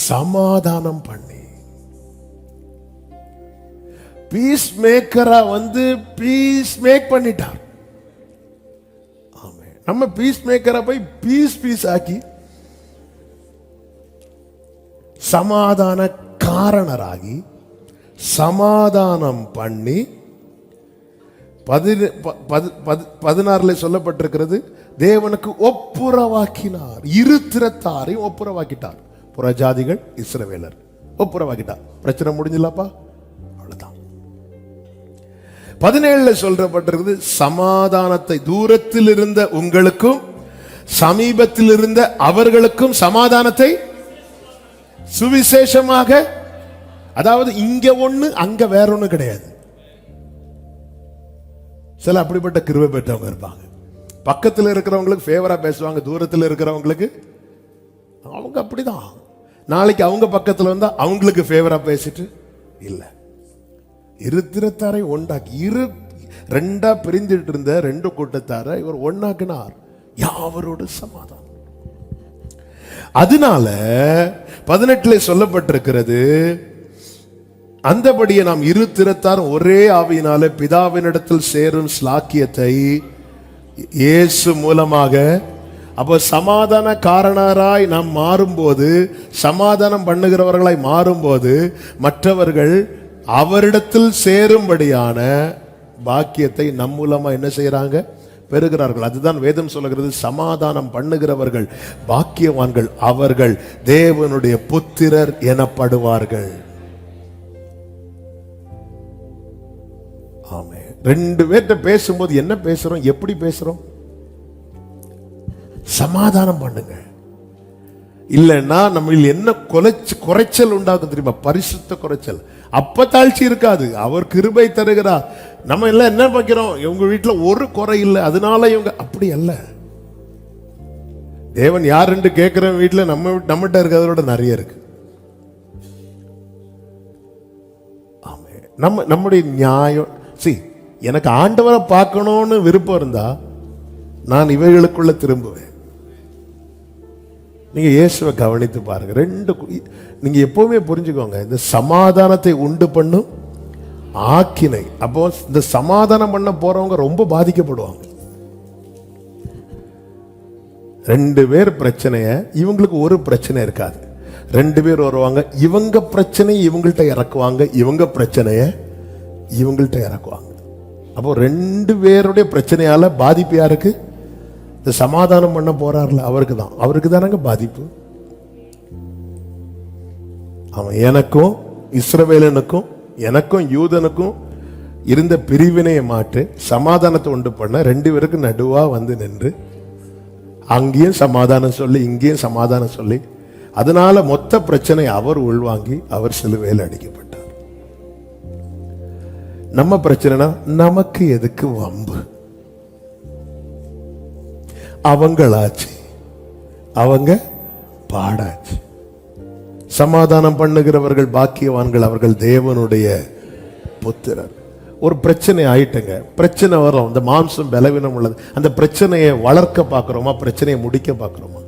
சமாதானம் பண்ணி பீஸ் மேக்கரா வந்து பீஸ் மேக் பண்ணிட்டார். நம்ம பீஸ் மேக்கரா போய் பீஸ் ஆக்கி சமாதான காரணராகி சமாதானம் பண்ணி 16 சொல்லப்பட்டிருக்கிறது, தேவனுக்கு ஒப்புரவாக்கினார். இரு திறத்தாரையும் ஒப்புரவாக்கிட்டார். புறஜாதிகள் இஸ்ரவேலர் ஒப்புரவாக்கிட்டார். பிரச்சனை முடிஞ்சலப்பா, அவ்வளவுதான். 17 சொல்லப்பட்டிருக்கிறது, சமாதானத்தை தூரத்தில் இருந்த உங்களுக்கும் சமீபத்தில் இருந்த அவர்களுக்கும் சமாதானத்தை சுவிசேஷமாக. அதாவது இங்க ஒண்ணு அங்க வேற ஒண்ணு கிடையாது. சில அப்படிப்பட்ட கிருபை பெற்றவங்க இருப்பாங்க. பக்கத்தில் இருக்கிறவங்களுக்கு ஃபேவரா பேசுவாங்க, தூரத்தில் இருக்கிறவங்களுக்கு அவங்க அப்படிதான். நாளைக்கு அவங்க பக்கத்தில் வந்தா அவங்களுக்கு ஃபேவரா பேசிட்டு இல்ல. இருத்திரத்தாரை ஒன்றாக்கி ரெண்டா பிரிந்துட்டு இருந்த 2 கூட்டத்தாரை இவர் ஒன்னாக்கினார். யாவரோடு சமாதானம். அதனால 18 சொல்லப்பட்டிருக்கிறது, அந்தபடியே நாம் இரு திறத்தார் ஒரே ஆவியினாலே பிதாவினிடத்தில் சேரும் ஸ்லாக்கியத்தை இயேசு மூலமாக. அப்ப சமாதான காரணராய் நாம் மாறும்போது, சமாதானம் பண்ணுகிறவர்களாய் மாறும்போது மற்றவர்கள் அவரிடத்தில் சேரும்படியான பாக்கியத்தை நம் மூலமா என்ன செய்யறாங்க? பெறுகிறார்கள். அதுதான் வேதம் சொல்லுகிறது, சமாதானம் பண்ணுகிறவர்கள் பாக்கியவான்கள், அவர்கள் தேவனுடைய புத்திரர் எனப்படுவார்கள். ஆமே. 2 பேர்ட்ட பேசும்போது என்ன பேசுறோம், எப்படி பேசுறோம்? சமாதானம் பண்ணுங்க. இல்லைன்னா நம்ம என்ன குறைச்சல் உண்டாகும் தெரியுமா? பரிசுத்த குறைச்சல். அப்ப தாழ்ச்சி இருக்காது. அவர் கிருபை தருகிறார். நம்ம எல்லாம் என்ன பார்க்கிறோம், இவங்க வீட்டில் ஒரு குறை இல்லை அதனால இவங்க, அப்படி அல்ல. தேவன் யாருன்னு கேட்கிற வீட்டில் நம்மகிட்ட இருக்கிறதோட நிறைய இருக்கு. நம்முடைய நியாயம். எனக்கு ஆண்டவரை பார்க்கணும்னு விருப்பம் இருந்தா நான் இவைகளுக்குள்ள திரும்புவேன். நீங்க இயேசுவை கவனித்து பாருங்க. நீங்க எப்பவுமே புரிஞ்சுக்கோங்க, இந்த சமாதானத்தை உண்டு பண்ணும் ஆக்கினை. அப்போ இந்த சமாதானம் பண்ண போறவங்க ரொம்ப பாதிக்கப்படுவாங்க. ரெண்டு பேர் பிரச்சனைய, இவங்களுக்கு ஒரு பிரச்சனை இருக்காது. ரெண்டு பேர் வருவாங்க, இவங்க பிரச்சனையை இவங்கள்ட்ட இறக்குவாங்க, இவங்க பிரச்சனைய இவங்கள்ட்ட இறக்குவாங்க. அப்போ ரெண்டு பேருடைய பிரச்சனையால பாதிப்பு யாருக்கு? இந்த சமாதானம் பண்ண போறாருல அவருக்கு தானங்க பாதிப்பு. அவன் எனக்கும் இஸ்ரவேலனுக்கும் எனக்கும் யூதனுக்கும் இருந்த பிரிவினையை மாட்டு சமாதானத்தை உண்டு பண்ண ரெண்டு பேருக்கு நடுவா வந்து நின்று அங்கேயும் சமாதானம் சொல்லி இங்கேயும் சமாதானம் சொல்லி, அதனால மொத்த பிரச்சனை அவர் உள்வாங்கி அவர் சிலுவையில் அடிக்கப்பட்டார். நம்ம பிரச்சனைனா நமக்கு எதுக்கு வம்பு? அவங்களாச்சு, அவங்க பாடாச்சு. சமாதானம் பண்ணுகிறவர்கள் பாக்கியவான்கள், அவர்கள் தேவனுடைய புத்திரர். ஒரு பிரச்சனை ஆயிட்டுங்க, பிரச்சனை வரும், இந்த மாம்சம் பலவீனம் உள்ளது. அந்த பிரச்சனையை வளர்க்க பார்க்கிறோமா, பிரச்சனையை முடிக்க பார்க்கிறோமா?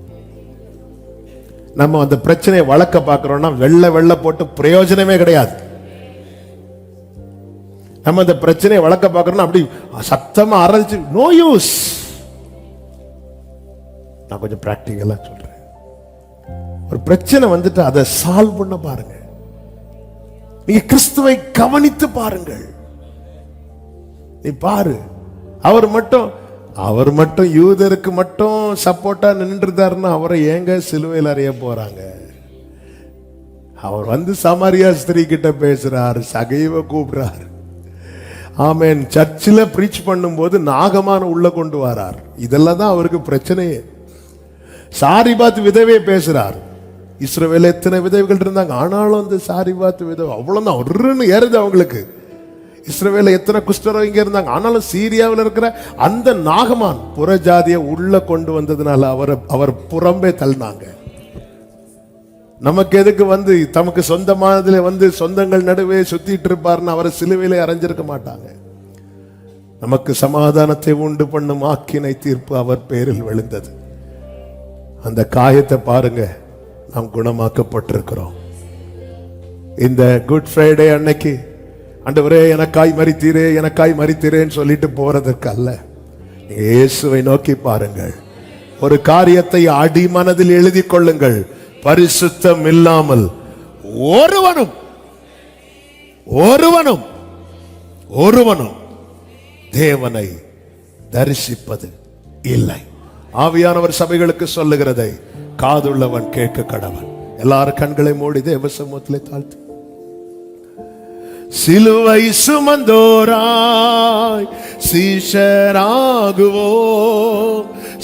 நம்ம அந்த பிரச்சனையை வளர்க்க பார்க்கிறோம்னா வெள்ள போட்டு பிரயோஜனமே கிடையாது. நம்ம அந்த பிரச்சனையை வளர்க்க பார்க்கிறோம்னா அப்படி சத்தமா அரைச்சு நோ யூஸ். நான் கொஞ்சம் பிராக்டிகலா சொல்றேன். ஒரு பிரச்சனை வந்துட்டு அதை சால்வ் பண்ண பாருங்க. நீங்க கிறிஸ்துவை கவனித்து பாருங்கள். நீ பாரு, அவர் மட்டும் யூதருக்கு மட்டும் சப்போர்ட்டா நின்றுதாருன்னா அவரை ஏங்க சிலுவையில் அறைய போறாங்க? அவர் வந்து சமாரியா ஸ்திரீ கிட்ட பேசுறாரு, சகைவ கூப்பிடுறாரு. ஆமென். சர்ச்சில் பிரீச் பண்ணும்போது நாகமான உள்ள கொண்டு வரார். இதெல்லாம் தான் அவருக்கு பிரச்சனையே. சாரிபாத் விதவே பேசுறார். இஸ்ரவேல எத்தனை விதவைகள் இருந்தாங்க, ஆனாலும் அந்த சாரிபாத் விதவை அவ்வளவுதான் ஒருன்னு ஏறுது அவங்களுக்கு. இஸ்ரவேல எத்தனை குஷ்டரோகிங்க இருந்தாங்க, ஆனாலும் சீரியாவில் இருக்கிற அந்த நாகமான் புறஜாதியை உள்ள கொண்டு வந்ததுனால அவர் புறம்பே தள்ளினாங்க. நமக்கு எதுக்கு வந்து தமக்கு சொந்தமானதுல வந்து சொந்தங்கள் நடுவே சுத்திட்டு இருப்பாருன்னு அவரை சிலுவையிலே அரைஞ்சிருக்க மாட்டாங்க. நமக்கு சமாதானத்தை உண்டு பண்ணும் ஆக்கினை தீர்ப்பு அவர் பேரில் விழுந்தது. அந்த காயத்தை பாருங்க, நாம் குணமாக்கப்பட்டிருக்கிறோம். இந்த குட் ஃப்ரைடே அன்னைக்கு ஆண்டவரே எனக்காய் மரித்தீரேன்னு சொல்லிட்டு போறதற்கு அல்ல. இயேசுவை நோக்கி பாருங்கள். ஒரு காரியத்தை அடிமனதில் எழுதி கொள்ளுங்கள். பரிசுத்தம் இல்லாமல் ஒருவனும் தேவனை தரிசிப்பது இல்லை. ஆவியானவர் சபைகளுக்கு சொல்லுகிறதை காதுள்ளவன் கேட்க கடவன். எல்லாரும் கண்களை மூடி தேவ சமூகத்திலே தாழ்த்து. சிலுவை சுமந்தோராய் சீஷராகுவோம்,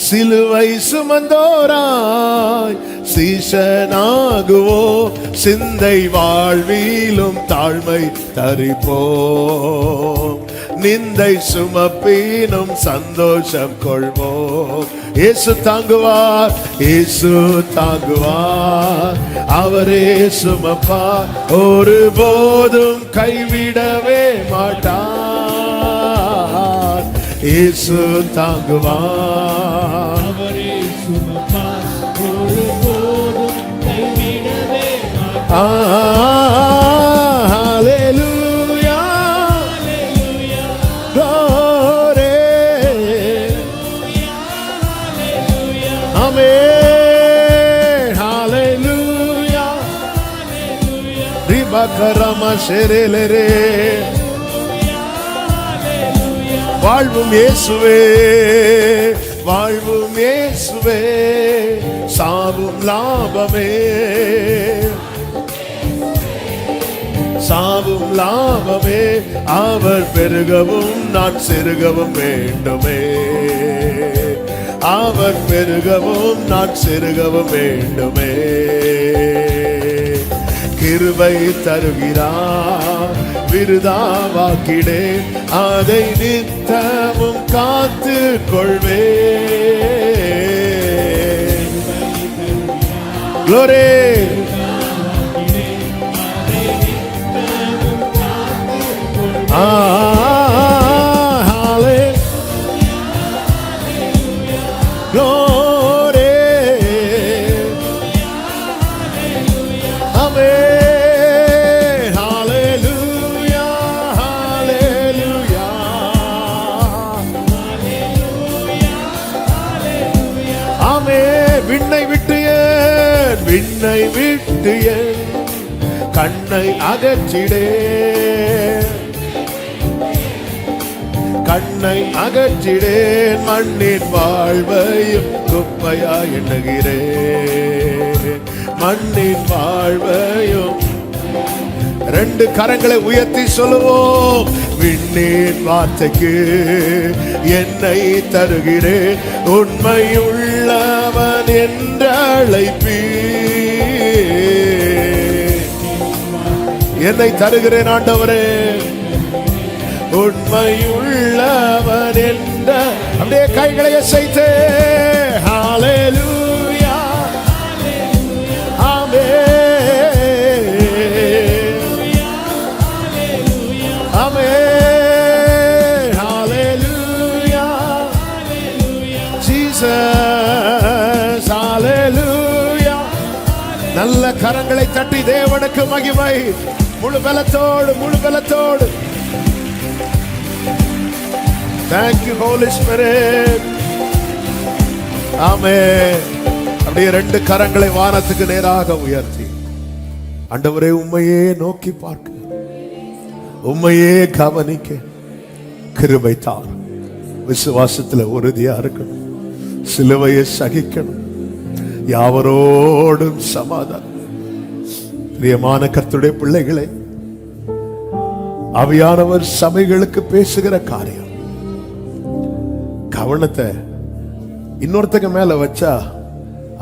சிலுவை சுமந்தோராய் சீஷனாகுவோம், சிந்தை வாழ்விலும் தாழ்மை தரிப்போம், நிந்தை சுமப்பீனும் சந்தோஷம் கொள்வோம். இயேசு தாங்குவார், அவரே சுமப்பார், ஒருபோதும் கைவிடவே மாட்டார். இயேசு தாங்குவார், அவரே சுமப்பார், ஒருபோதும் கைவிடவே மாட்டார். வாழ்வும் இயேசுவே, வாழ்வும் இயேசுவே, சாவும் லாபமே, சாவும் லாபமே, அவர் பெருகவும் நான் சிறுகவும் வேண்டுமே, அவர் பெருகவும் நான் சிறுகவும் வேண்டுமே. கிருபை தருகிறார், விருதாவாக்கிடே, அதை நித்தமும் காத்து கொள்வே. Glory. Amen. விண்ணை விட்டு என் கண்ணை அகற்றிடே, கண்ணை அகற்றிடேன், மண்ணின் வாழ்வையும் குப்பையா எண்ணுகிறேன், மண்ணின் வாழ்வையும். ரெண்டு கரங்களை உயர்த்தி சொல்லுவோம். விண்ணின் வார்த்தைக்கு என்னை தருகிறேன், உண்மையுள்ளவன் என்று அழைப்பீர். என்னை தருகிறேன் ஆண்டவரே, உண்மையுள்ளவன் என்ற. அப்படியே கைகளை அசைத்து ஹல்லேலூயா, ஆமென், ஆமென், ஹல்லேலூயா, ஜீசஸ், ஹல்லேலூயா. நல்ல கரங்களை தட்டி தேவனுக்கு மகிமை. முழு பலத்தோடு, முழு பலத்தோடு. Thank you Holy Spirit. ஆமென். அப்படியே ரெண்டு கரங்களை வானத்துக்கு நேராக உயர்த்தி ஆண்டவரே உம்மையே நோக்கி பார்க்க, உம்மையே கவனிக்க கிருபை தார். விசுவாசத்துல உறுதியா இருக்கணும், சிலுவையை சகிக்கணும், யாவரோடும் சமாதானம். பிரியமான கர்த்தருடைய பிள்ளைகளே, ஆவியானவர் சபைகளுக்கு பேசுகிற காரியம், கவனத்தை இன்னொருத்தங்க மேல வச்சா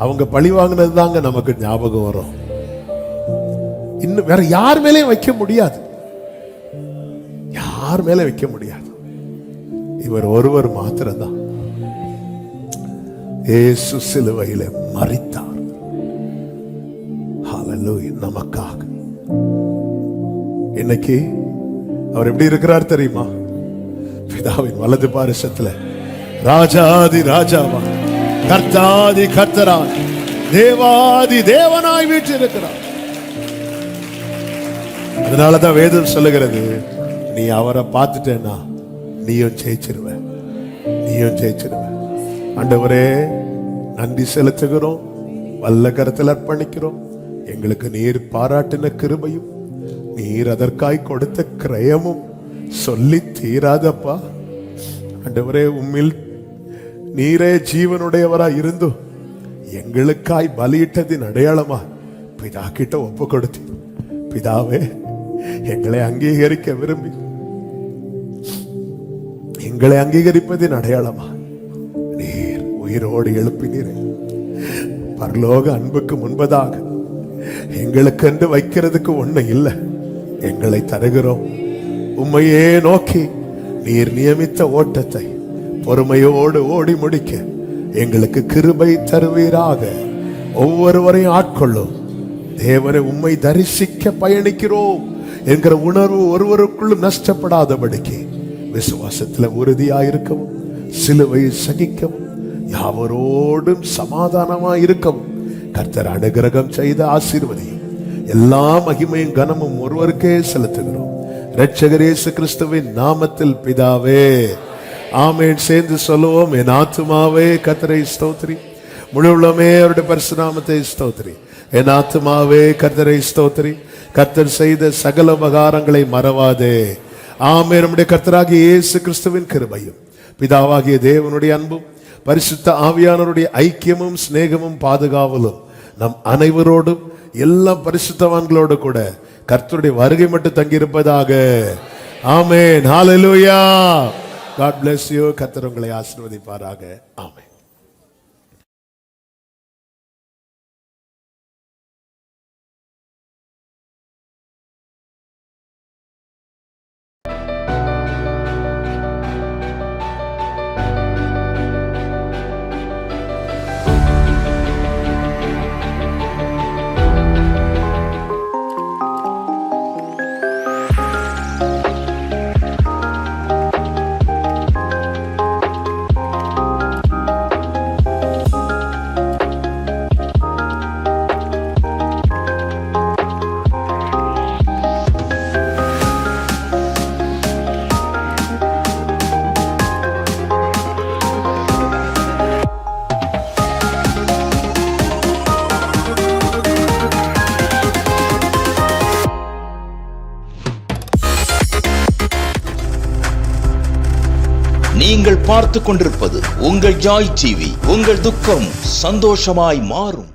அவங்க பழி வாங்கினது தாங்க நமக்கு ஞாபகம் வரும். இன்னும் வேற யார் மேலேயும் வைக்க முடியாது, யார் மேல வைக்க முடியாது. இவர் ஒருவர் மாத்திரம்தான். இயேசு சிலுவையிலே மரித்தார், ஹல்லேலூயா, நமக்காக. இன்னைக்கு அவர் எப்படி இருக்கிறார் தெரியுமா? பிதாவின் வலது பாரிசத்துல ராஜாதி ராஜாவா, கர்த்தாதி கர்த்தராய், தேவாதி தேவனாய் வீற்றிருக்கிறார். அதனாலதான் வேதம் சொல்லுகிறது, நீ அவரை பார்த்துட்டேன்னா நீயும் ஜெயிச்சிருவ, நீயும் ஜெயிச்சிருவ. ஆண்டவரே நன்றி செலுத்துகிறோம், வல்ல கரத்தில் அர்ப்பணிக்கிறோம். எங்களுக்கு நீர் பாராட்டின கிருபையும் நீர் அதற்காய் கொடுத்த கிரயமும் சொல்லி தீராதப்பா. ஆண்டவரே உம்மில் நீரே ஜீவனுடையவராய் இருந்து எங்களுக்காய் பலியிட்டதின் அடையாளமா பிதா கிட்ட ஒப்பு கொடுத்து, பிதாவே எங்களை அங்கீகரிக்க விரும்பி எங்களை அங்கீகரிப்பதின் அடையாளமா நீர் உயிரோடு எழுப்பினீரே. பரலோக அன்புக்கு முன்பதாக எங்களுக்கென்று வைக்கிறதுக்கு ஒண்ணு இல்லை, எங்களை தருகிறோம். உம்மையே நோக்கி நீர் நியமித்த ஓட்டத்தை பொறுமையோடு ஓடி முடிக்க எங்களுக்கு கிருபை தருவீராக. ஒவ்வொருவரையும் ஆட்கொள்ளும் தேவனை, உம்மை தரிசிக்க பயணிக்கிறோம் என்கிற உணர்வு ஒருவருக்குள்ளும் நஷ்டப்படாதபடிக்கு விசுவாசத்துல உறுதியாயிருக்கவும், சிலுவையை சகிக்கவும், யாவரோடும் சமாதானமாய் இருக்கவும் கர்த்தர் அனுகிரகம் செய்த ஆசீர்வதியும். எல்லா மகிமையும் கனமும் ஒருவருக்கே செலுத்துகிறோம், இரட்சகர் இயேசு கிறிஸ்துவின் நாமத்தில் பிதாவே, ஆமென். சேர்ந்து சொல்லுவோம். என் ஆத்துமாவே கர்த்தரை ஸ்தோத்திரி, முழு உள்ளமே அவருடைய பரிசுநாமத்தை ஸ்தோத்திரி. என் ஆத்துமாவே கர்த்தரை ஸ்தோத்திரி, கர்த்தர் செய்த சகல உபகாரங்களை மறவாதே. ஆமென். நம்முடைய கர்த்தராகிய இயேசு கிறிஸ்துவின் கிருபையும், பிதாவாகிய தேவனுடைய அன்பும், பரிசுத்த ஆவியானவருடைய ஐக்கியமும் சிநேகமும் பாதுகாவலும் நம் அனைவரோடும் எல்லா பரிசுத்தவான்களோடு கூட கர்த்தருடைய வருகை மட்டும் தங்கியிருப்பதாக. ஆமென். ஹல்லேலூயா. God bless you. கர்த்தர் உங்களை ஆசீர்வதிப்பாராக. ஆமென். நீங்கள் பார்த்து கொண்டிருப்பது உங்கள் ஜாய் டிவி. உங்கள் துக்கம் சந்தோஷமாய் மாறும்.